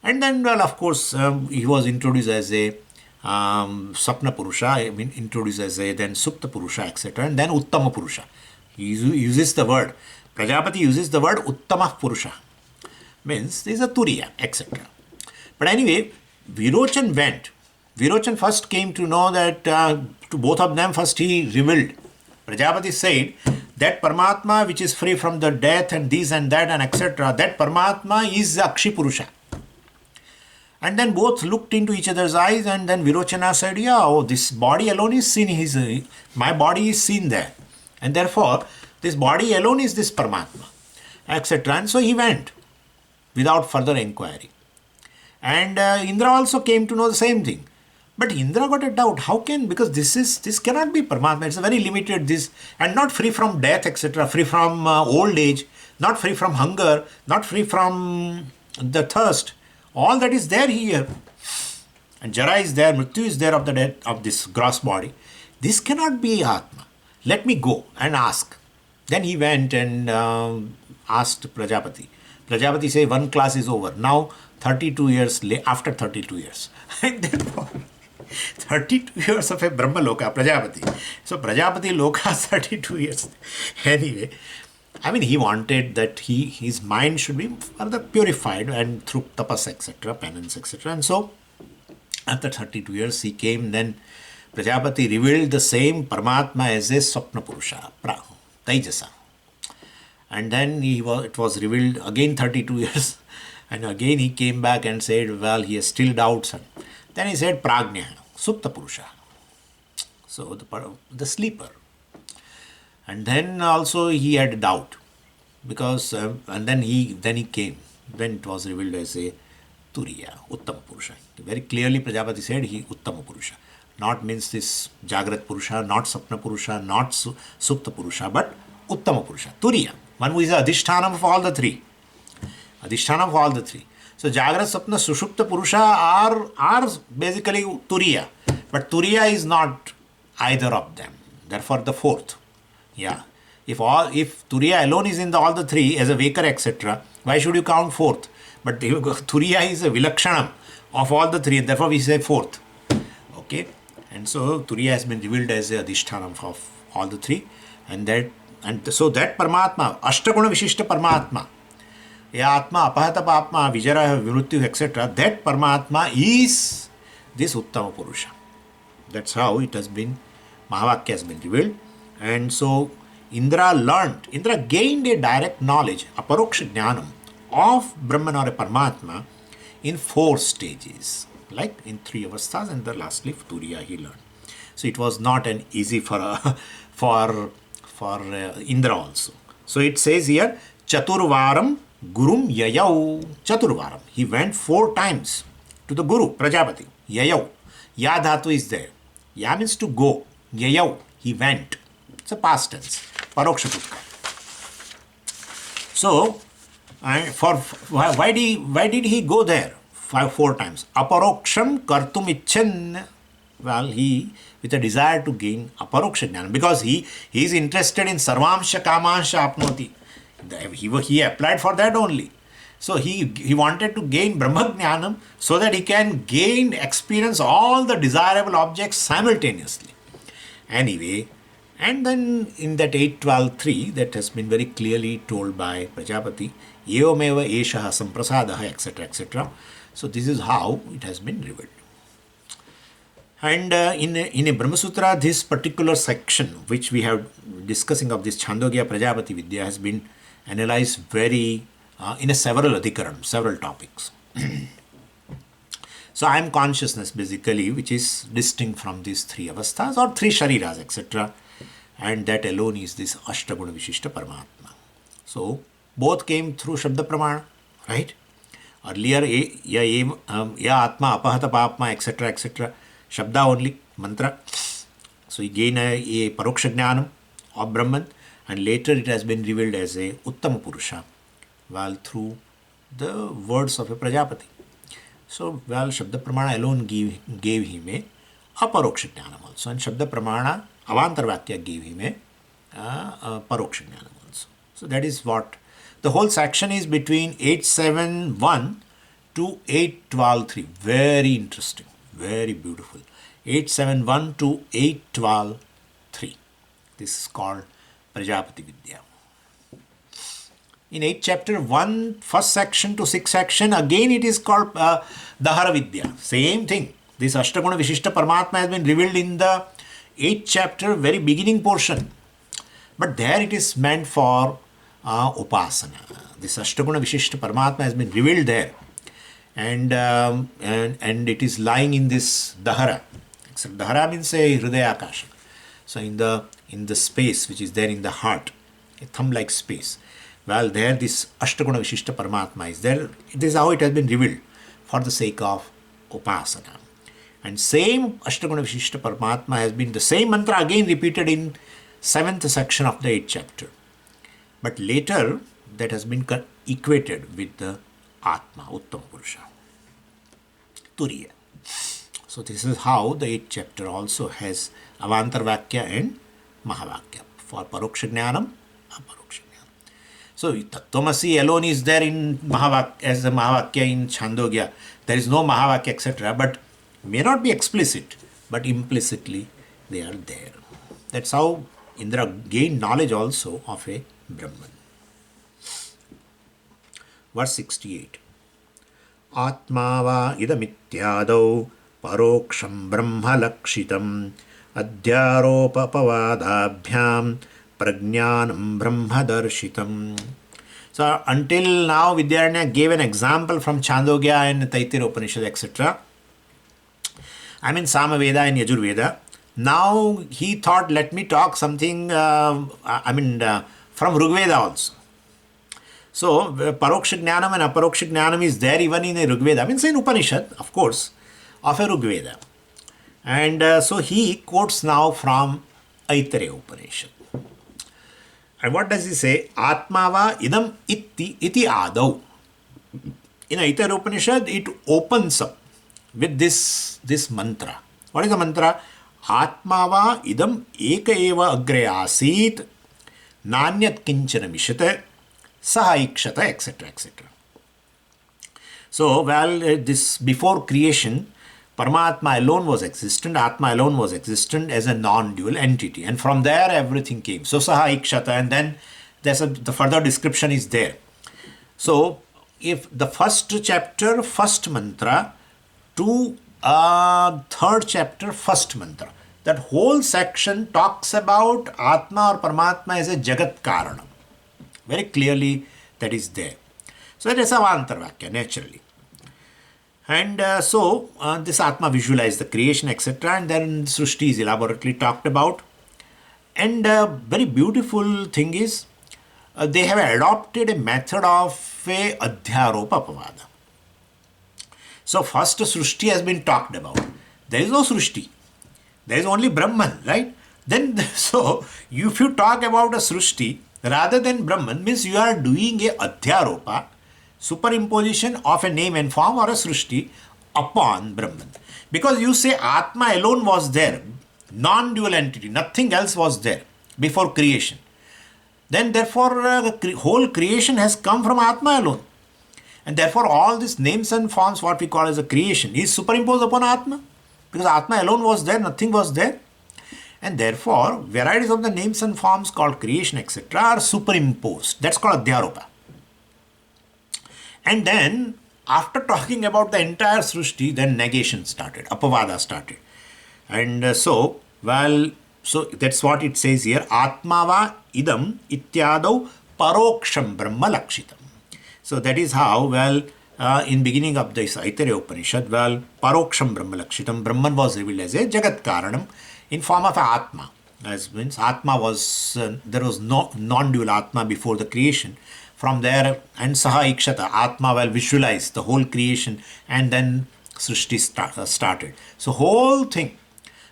And then, well, of course, he was introduced as a Sapna Purusha, I mean, introduced as a then Supta Purusha, etc. And then Uttama Purusha. He uses the word, Prajapati uses the word Uttama Purusha. Means there is a Turiya, etc. But anyway, Virochan first came to know that to both of them first he revealed. Prajapati said that Paramatma which is free from the death and this and that and etc., that Paramatma is Akshi Purusha. And then both looked into each other's eyes, and then Virochana said, yeah, oh, this body alone is seen, my body is seen there. And therefore, this body alone is this Paramatma, etc. And so he went without further inquiry. And Indra also came to know the same thing. But Indra got a doubt. How can, because this cannot be Paramatma. It's a very limited, this, and not free from death, etc., free from old age, not free from hunger, not free from the thirst. All that is there here. And Jara is there, Mrityu is there of the death of this gross body. This cannot be Atma. Let me go and ask. Then he went and asked Prajapati. Prajapati said, one class is over. Now 32 years, after 32 years. And therefore, 32 years of a Brahma Loka, Prajapati. So Prajapati Loka, 32 years. Anyway, I mean, he wanted that his mind should be further purified, and through tapas, etc., penance, etc. And so, after 32 years, he came. Then Prajapati revealed the same Paramatma as a Swapna Purusha, Taijasa. And then it was revealed again 32 years. And again he came back and said, well, he has still doubts. And then he said, Prajna, Supta Purusha. So the sleeper. And then also he had doubt, because and then he came. Then it was revealed as a Turiya, Uttama Purusha. Very clearly Prajapati said he Uttama Purusha. Not means this Jagrat Purusha, not Sapna Purusha, not Supta Purusha, but Uttama Purusha, Turiya. One who is the Adhishthanam of all the three. Adhishthanam of all the three. So Jagrat, Sapna, Sushupta Purusha are basically Turiya. But Turiya is not either of them. Therefore the fourth. Yeah, if Turiya alone is in all the three as a waker, etc., why should you count fourth? But Turiya is a Vilakshanam of all the three, and therefore we say fourth. Okay, and so Turiya has been revealed as a Adhishthanam of all the three. And so that Paramatma, Ashtaguna Vishishta Paramatma, Ya Atma, Apahata Papma, Vijara, Vimrityu, etc., that Paramatma is this Uttama Purusha. That's how it has been, Mahavakya has been revealed. And so Indra gained a direct knowledge, a paroksha jnanam of Brahman or a Paramatma in 4 stages, like in 3 avasthas, and then lastly Turiya he learned. So it was not an easy for Indra also. So it says here, Chaturvaram Gurum Yayau. Chaturvaram. He went 4 times to the Guru, Prajapati. Yayau. Ya dhatu is there. Ya means to go. Yayau. He went. It's a past tense. Paroksha Putka. So, why did he go there 4 times? Aparoksham kartum icchan. Well, he with a desire to gain aparoksha jnana, because he is interested in sarvamsha kamansha apnoti. He applied for that only. So he wanted to gain Brahma Jnanam so that he can experience all the desirable objects simultaneously. Anyway, and then in that 8.12.3, that has been very clearly told by Prajapati, Evameva Eshaha Samprasadaha, etc., etc. So this is how it has been revealed. And in a Brahma Sutra, this particular section, which we have discussing of this Chandogya Prajapati Vidya, has been analyzed very in several adhikaran, several topics. So I am consciousness basically, which is distinct from these 3 avasthas or 3 shariras, etc. And that alone is this Ashtaguna Vishishta Paramatma. So both came through Shabda Pramana, right? Earlier, Ya Atma, Apahata Papma, etc., etc. Shabda only, mantra. So he gained a Paroksha Jnanam of Brahman, and later it has been revealed as a Uttama Purusha, well, through the words of a Prajapati. So, well, Shabda Pramana alone gave him a Aparoksha Jnanam also, and Shabda Pramana, Avantar Vakya gave him a Paroksha Jnanam also. So that is what the whole section is, between 8.7.1 to 8.12.3. Very interesting, very beautiful. 8.7.1 to 8.12.3. This is called Prajapati Vidya. In 8th chapter, 1st section to 6th section, again it is called Dahara Vidya. Same thing. This Ashtaguna Vishishta Paramatma has been revealed in the 8th chapter, very beginning portion. But there it is meant for Upasana. This Ashtaguna Vishishta Paramatma has been revealed there. And it is lying in this Dahara. Dahara means a Hridaya Akasha. So in the space which is there in the heart, a thumb-like space. Well, there this Ashtaguna Vishishta Paramatma is there. This is how it has been revealed for the sake of Upasana. And same Ashtaguna Vishishta Paramatma has been the same mantra again repeated in 7th section of the 8th chapter. But later that has been equated with the Atma, Uttama Purusha, Turiya. So this is how the 8th chapter also has Avantar Vakya and Mahavakya. For Paroksha Jnanam, Aparoksha Jnanam. So Tattvamasi alone is there in Mahavakya, as the Mahavakya in Chandogya. There is no Mahavakya, etc. But may not be explicit, but implicitly they are there. That's how Indra gained knowledge also of a Brahman. Verse 68. Atma va idamityadau paroksham brahma lakshitam adhyaropa pavadabhyam prajnanam brahma darshitam. So until now Vidyaranya gave an example from Chandogya and Taittiriya Upanishad, etc. I mean Samaveda and Yajurveda. Now he thought, let me talk something from Rigveda also. So Paroksha Jnanam and Aparoksha Jnanam is there even in a Rigveda. I mean, say in Upanishad, of course, of a Rigveda. And so he quotes now from Aitareya Upanishad. And what does he say? Atmava idam iti adau. In Aitareya Upanishad, it opens up with this mantra. What is the mantra? Atmava idam eka eva agre asit nanyat kinchana mishate saha ikshata, etc., etc. So, well, this before creation, Paramatma alone was existent, Atma alone was existent as a non-dual entity. And from there everything came. So Saha Ikshata, and then the further description is there. So if the first chapter, first mantra to third chapter, first mantra, that whole section talks about Atma or Paramatma as a Jagat Karanam. Very clearly that is there. So that is Avantar Vakya, naturally. And this Atma visualized the creation, etc. And then Srishti is elaborately talked about. And very beautiful thing is, they have adopted a method of a Adhyaropa Apavada. So first Srishti has been talked about. There is no Srishti. There is only Brahman, right? Then, so if you talk about a Srishti rather than Brahman, means you are doing a Adhyaropa, superimposition of a name and form or a Srishti upon Brahman. Because you say Atma alone was there, non-dual entity, nothing else was there before creation. Then therefore whole creation has come from Atma alone. And therefore all these names and forms, what we call as a creation, is superimposed upon Atma. Because Atma alone was there, nothing was there. And therefore varieties of the names and forms called creation, etc. are superimposed. That's called Adhyaropa. And then after talking about the entire Srishti, then negation started, Apavada started. And so that's what it says here. Atmava idam ityadau paroksham brahma lakshitam. So that is how, in beginning of this Aitareya Upanishad, paroksham brahma lakshitam, Brahman was revealed as a Jagat Karanam in form of Atma. As means Atma was, there was no non-dual Atma before the creation. From there, and Saha Ikshata, Atma will visualize the whole creation, and then Srishti started. So whole thing,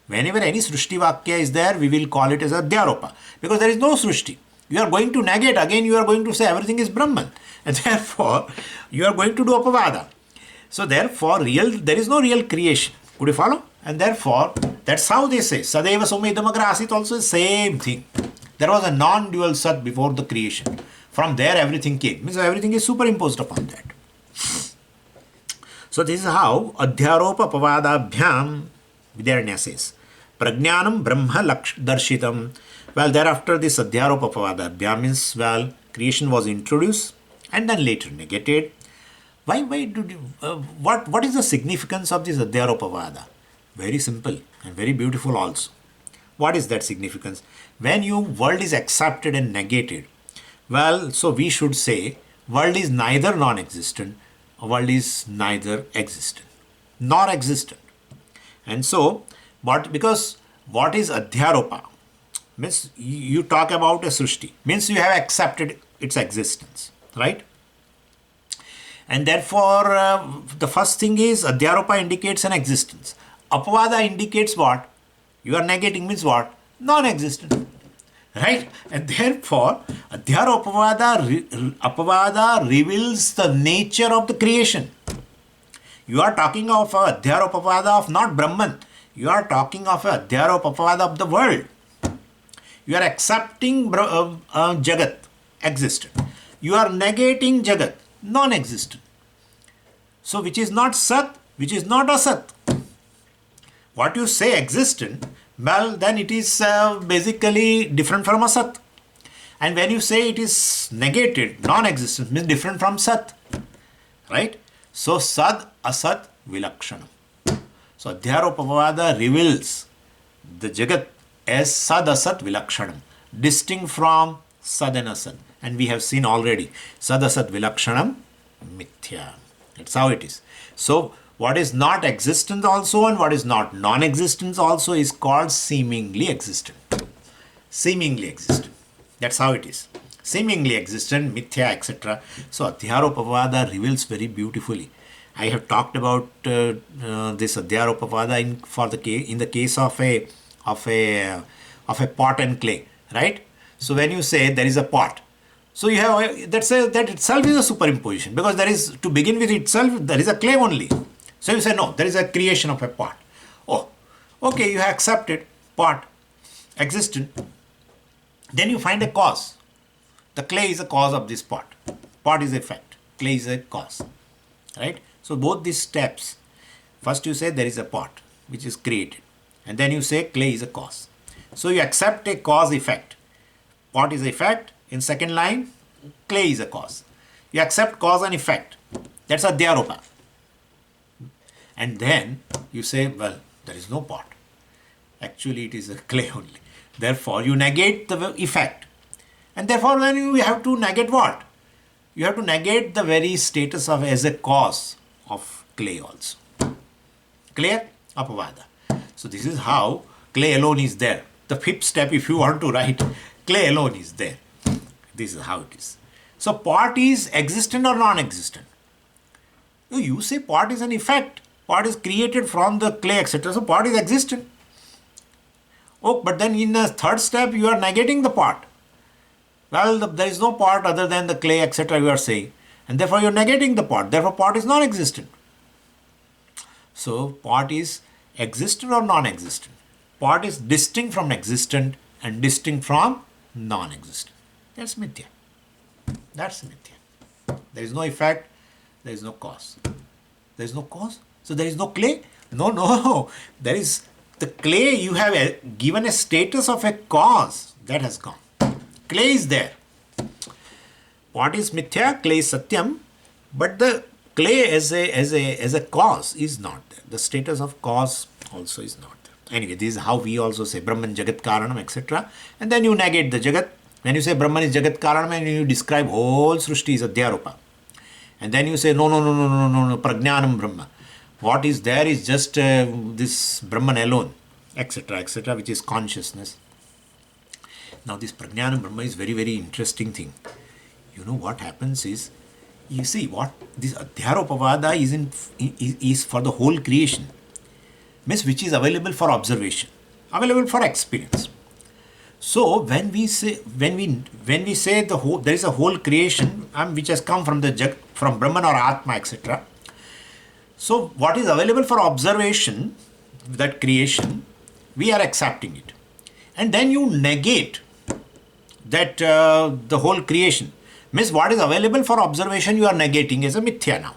whenever any Srishti Vakya is there, we will call it as Adhyaropa. Because there is no Srishti. You are going to negate, again you are going to say everything is Brahman. And therefore, you are going to do Apavada. So therefore, there is no real creation. Could you follow? And therefore, that's how they say. Sadeva Somedamagra Asit also is same thing. There was a non-dual Sat before the creation. From there everything came. Means everything is superimposed upon that. So this is how Adhyaropa Pavadabhyam Vidyaranya says. Prajnanam Brahma Darshitam. Thereafter this Adhyaropa Pavadabhyam means, creation was introduced and then later negated. Why did you, what is the significance of this Adhyaropa Pavada? Very simple and very beautiful also. What is that significance? When your world is accepted and negated, so we should say world is neither non-existent, world is neither existent, nor existent. And so, because what is Adhyaropa? Means you talk about a Srishti, means you have accepted its existence, right? And therefore, the first thing is Adhyaropa indicates an existence. Apavada indicates what? You are negating means what? Non-existent. Right? And therefore, Apavada reveals the nature of the creation. You are talking of Adhyaropavada of not Brahman. You are talking of Adhyaropavada of the world. You are accepting Jagat, existent. You are negating Jagat, non-existent. So, which is not Sat, which is not Asat. What you say existent, then it is basically different from Asat. And when you say it is negated, non-existent, means different from Sat. Right? So, Sad, Asat, Vilakshanam. So, Adhyaropavada reveals the Jagat as Sad, Asat, Vilakshanam, distinct from Sad and Asat. And we have seen already, Sad, Asat, Vilakshanam, Mithya. That's how it is. So, what is not existent also and what is not non-existent also is called seemingly existent. Seemingly existent. That's how it is. Seemingly existent, Mithya, etc. So, Adhyaropavada reveals very beautifully. I have talked about this Adhyaropavada in the case of a pot and clay, right? So, when you say there is a pot, so you have that itself is a superimposition, because there is, to begin with itself, there is a clay only. So you say no, there is a creation of a pot. Oh, okay, you have accepted pot, existent. Then you find a cause. The clay is a cause of this pot. Pot is effect. Clay is a cause. Right? So both these steps, First you say there is a pot which is created, and then you say clay is a cause. So you accept a cause effect. Pot is effect. In second line, clay is a cause. You accept cause and effect. That's adhyaropa. And then you say, well, there is no pot. Actually, it is a clay only. Therefore, you negate the effect. And therefore, then you have to negate what? You have to negate the very status of as a cause of clay also. Clear? Apavada. So this is how clay alone is there. The fifth step, if you want to write, clay alone is there. This is how it is. So pot is existent or non-existent? You say pot is an effect. Pot is created from the clay, etc. So pot is existent. Oh, but then in the third step, you are negating the pot. Well, there is no pot other than the clay, etc. you are saying. And therefore, you are negating the pot. Therefore, pot is non-existent. So, pot is existent or non-existent? Pot is distinct from existent and distinct from non-existent. That's mithya. That's mithya. There is no effect. There is no cause. There is no cause. So, there is no clay? No. There is the clay. You have given a status of a cause. That has gone. Clay is there. Pot is mithya, clay is satyam, but the clay as a cause is not there. The status of cause also is not there. Anyway, this is how we also say Brahman Jagat Karanam, etc. And then you negate the Jagat. When you say Brahman is Jagat Karanam, and you describe whole Srishti is Adhyaropa. And then you say no, Prajnanam Brahma. What is there is just this Brahman alone, etc., etc., which is consciousness. Now this Prajnanam Brahma is very, very interesting thing. You know what happens is, you see what this Adhyaropavada is for the whole creation, means which is available for observation, available for experience. So when we say the whole, there is a whole creation which has come from from Brahman or Atma, etc. So what is available for observation, that creation, we are accepting it, and then you negate that the whole creation. Means what is available for observation you are negating as a mithya now.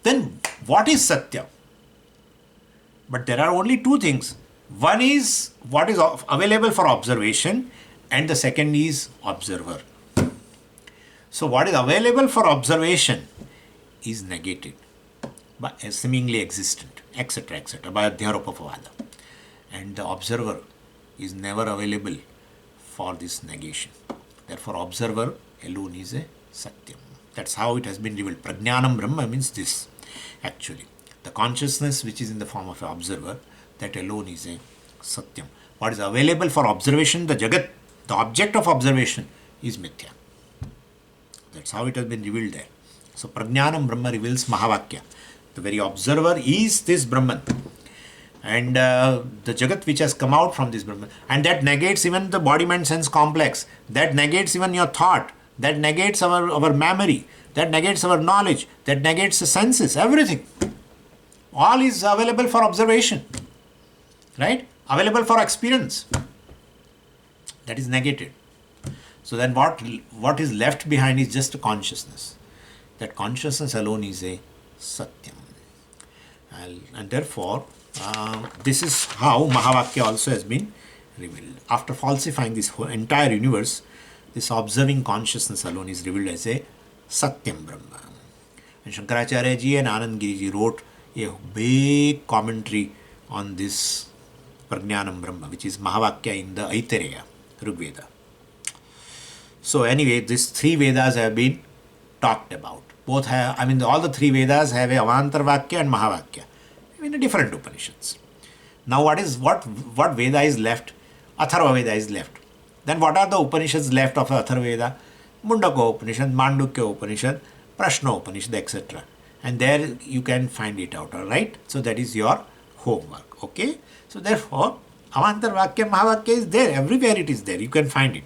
Then what is satya? But there are only two things. One is what is available for observation, and the second is observer. So what is available for observation is negated by seemingly existent, etc., etc., by Adhyaropavada. And the observer is never available for this negation. Therefore, observer alone is a satyam. That's how it has been revealed. Prajnanam Brahma means this. Actually, the consciousness which is in the form of an observer, that alone is a satyam. What is available for observation, the Jagat, the object of observation, is mithya. That's how it has been revealed there. So, Prajnanam Brahma reveals Mahavakya. The very observer is this Brahman. And the Jagat which has come out from this Brahman. And that negates even the body-mind sense complex. That negates even your thought. That negates our memory. That negates our knowledge. That negates the senses. Everything. All is available for observation. Right? Available for experience. That is negated. So then what is left behind is just a consciousness. That consciousness alone is a Satyam. And therefore, this is how Mahavakya also has been revealed. After falsifying this whole entire universe, this observing consciousness alone is revealed as a Satyam Brahma. And Shankaracharya ji and Anand Giri ji wrote a big commentary on this Prajnanam Brahma, which is Mahavakya in the Aitareya, Rigveda. So anyway, these three Vedas have been talked about. Both have, all the three Vedas have a Avantar Vakya and Mahavakya in different Upanishads. Now what Veda is left? Atharva Veda is left. Then what are the Upanishads left of Atharva Veda? Mundaka Upanishad, Mandukya Upanishad, Prashna Upanishad, etc. And there you can find it out, alright? So that is your homework, okay? So therefore, Avantar Vakya, Mahavakya is there, everywhere it is there, you can find it.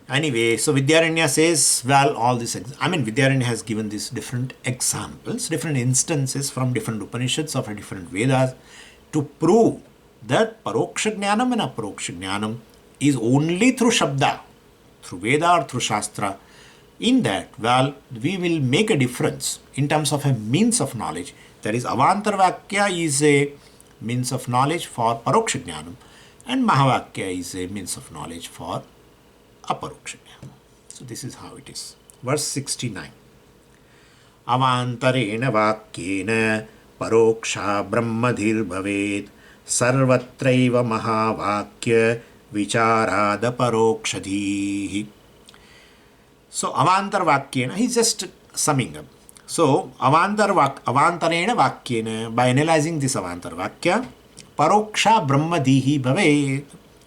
Anyway, so Vidyaranya says, well, all this, Vidyaranya has given these different examples, different instances from different Upanishads of different Vedas to prove that Paroksha Jnanam and Aparoksha Jnanam is only through Shabda, through Veda or through Shastra. In that, well, we will make a difference in terms of a means of knowledge. That is, Avantar Vakya is a means of knowledge for Paroksha Jnanam, and Mahavakya is a means of knowledge for Aparoksha Jnanam. So this is how it is. Verse 69. Avantarena Vakyena Paroksha Brahmadhir Bhaved Sarvatraiva Mahavakya Vicharada Parokshadhihi. So Avantar Vakyena, he's just summing up. So Avantarena Vakyena, by analyzing this Avantar Vakya, Paroksha Brahmadhihi Bhaved.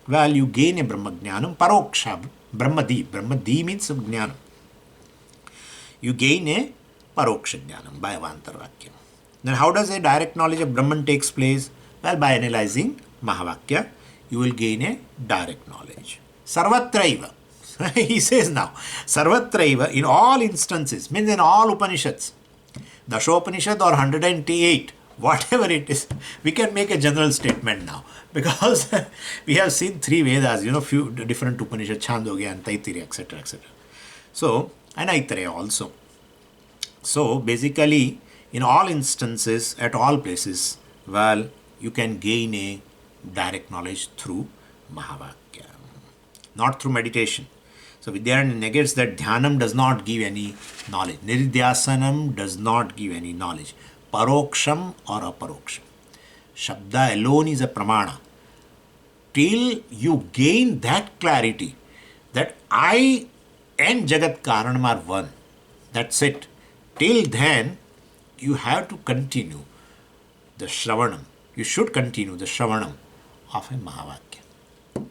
Well, you gain a Brahmajnanam. Paroksha Brahmadi. Brahmadi means Jnanam. You gain a Paroksha Jnanam by Avantar Vakya. Then how does a direct knowledge of Brahman takes place? Well, by analyzing Mahavakya, you will gain a direct knowledge. Sarvatraiva. He says now, Sarvatraiva, in all instances, means in all Upanishads, Dashopanishad or 108, whatever it is, we can make a general statement now. Because we have seen 3 Vedas, few different Upanishads, Chandogya and Taittiriya, etc., etc. So, and Aitareya also. So, basically, in all instances, at all places, well, you can gain a direct knowledge through Mahavakya, not through meditation. So, Vidyaranya negates that Dhyanam does not give any knowledge. Nididhyasanam does not give any knowledge. Paroksham or Aparoksham. Shabda alone is a pramana. Till you gain that clarity that I and Jagat Karanam are one. That's it. Till then, you have to continue the Shravanam. You should continue the Shravanam of a Mahavakya.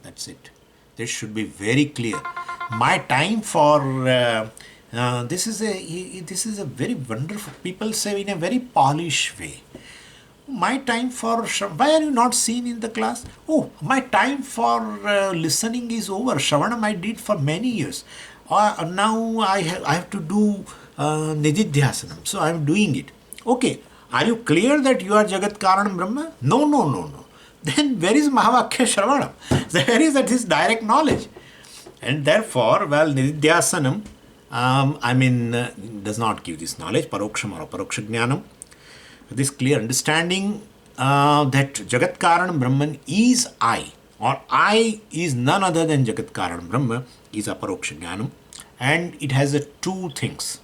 That's it. This should be very clear. My time for this is a very wonderful. People say in a very polished way. My time for why are you not seen in the class? Oh, my time for listening is over. Shravanam I did for many years. Now I have to do Nididhyasanam. So I am doing it. Okay. Are you clear that you are Jagat Karanam Brahma? No. Then where is Mahavakya Shravanam? There is that is direct knowledge. And therefore, well, Nididhyasanam, does not give this knowledge, Paroksham or Aparoksha Jnanam. This clear understanding that Jagat Karanam Brahman is I, or I is none other than Jagat Karanam Brahma, is Aparoksha Jnanam. And it has 2 things.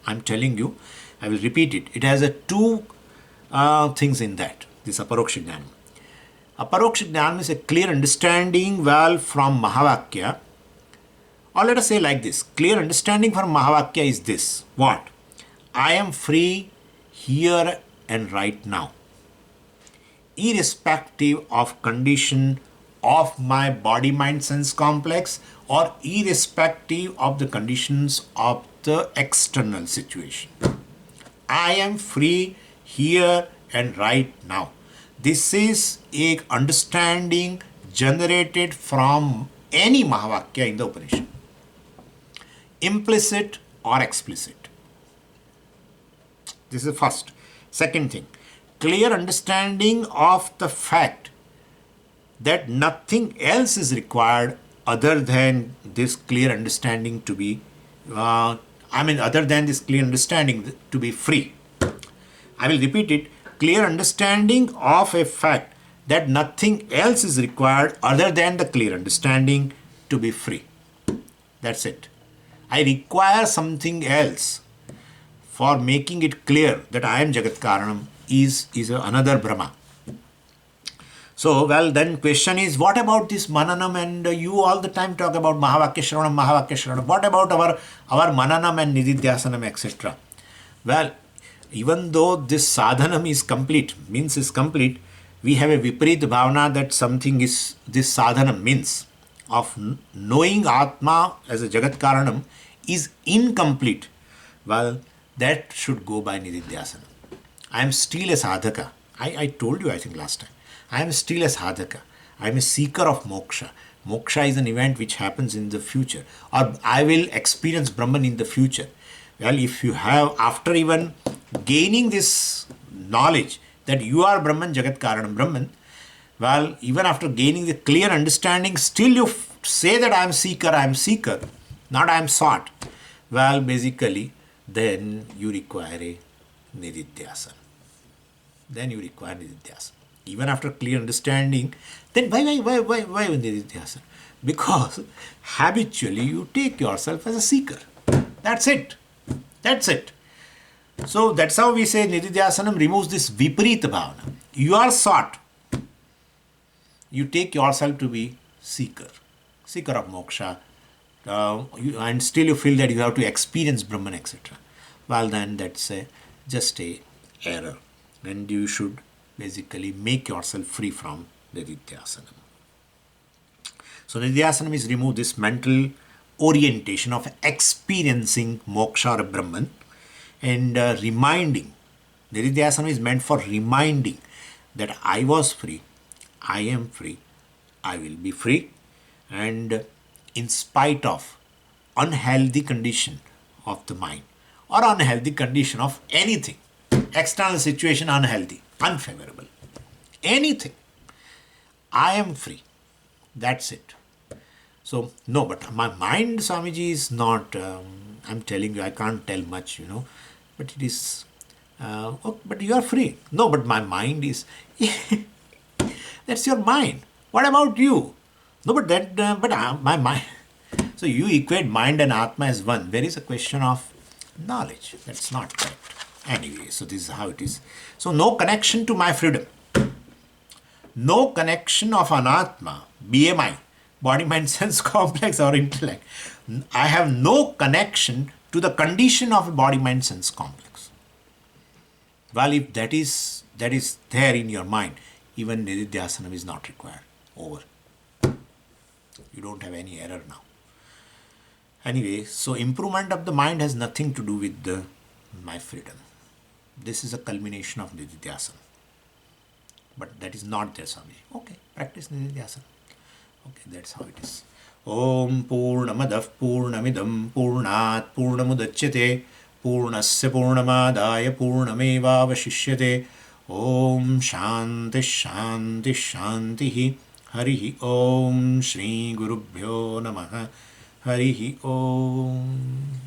I'm telling you, I will repeat it. It has 2 things in that, this Aparoksha Jnanam. Aparoksha Jnanam is a clear understanding, well, from Mahavakya. Or let us say like this, clear understanding from Mahavakya is this. What? I am free here and right now, irrespective of condition of my body, mind, sense complex, or irrespective of the conditions of the external situation. I am free here and right now. This is a understanding generated from any Mahavakya in the Upanishad, implicit or explicit. This is first. Second thing, clear understanding of the fact that nothing else is required other than this clear understanding to be, other than this clear understanding to be free. I will repeat it, clear understanding of a fact that nothing else is required other than the clear understanding to be free. That's it. I require something else for making it clear that I am Jagat Karanam is another Brahma. So, well, then question is, what about this Mananam? And you all the time talk about Mahavakya Shravanam. What about our Mananam and Nididhyasanam, etc.? Well, even though this sadhanam is complete, we have a Viparit Bhavana that something is, this sadhanam means of knowing Atma as a Jagat Karanam is incomplete. Well, that should go by Nididhyasanam. I am still a sadhaka. I told you, I think last time. I am still a sadhaka. I am a seeker of moksha. Moksha is an event which happens in the future, or I will experience Brahman in the future. Well, if you have, after even gaining this knowledge that you are Brahman, Jagat Karanam Brahman, well, even after gaining the clear understanding, still you say that I am seeker, not I am sought. Well, basically, then you require a Nididhyasana. then you require Nididhyasana. Even after clear understanding, then why Nididhyasana? Because habitually you take yourself as a seeker. That's it. That's it. So that's how we say Nididhyasanam removes this viparita bhavana. You are sought. You take yourself to be seeker of moksha, and still you feel that you have to experience Brahman, etc. Well, then that's just a error, and you should basically make yourself free from Nididhyasanam. So Nididhyasanam is remove this mental orientation of experiencing moksha or Brahman, and reminding. Nididhyasanam is meant for reminding that I was free, I am free, I will be free, and in spite of unhealthy condition of the mind or unhealthy condition of anything, external situation unhealthy, unfavorable, anything, I am free. That's it. So, no, but my mind, Swamiji, is not, I'm telling you, I can't tell much, but it is, but you are free. No, but my mind is, that's your mind. What about you? No, but my mind. So you equate mind and Atma as one. There is a question of knowledge. That's not correct. Anyway, so this is how it is. So no connection to my freedom. No connection of Anatma, BMI, body, mind, sense complex or intellect. I have no connection to the condition of a body, mind, sense complex. Well, if that is there in your mind, even Nididhyasanam is not required. Over. You don't have any error now. Anyway, so improvement of the mind has nothing to do with my freedom. This is a culmination of Nididhyasana. But that is not there, Swamiji. Okay, practice Nididhyasana. Okay, that's how it is. Om Purnamadav Purnamidam Purnat Purnamudachyate Purnasya Purnamadaya Purnamevavashishyate. Om Shanti Shanti Shanti Harihi Om Shri Gurubhyo Namaha Harihi Om.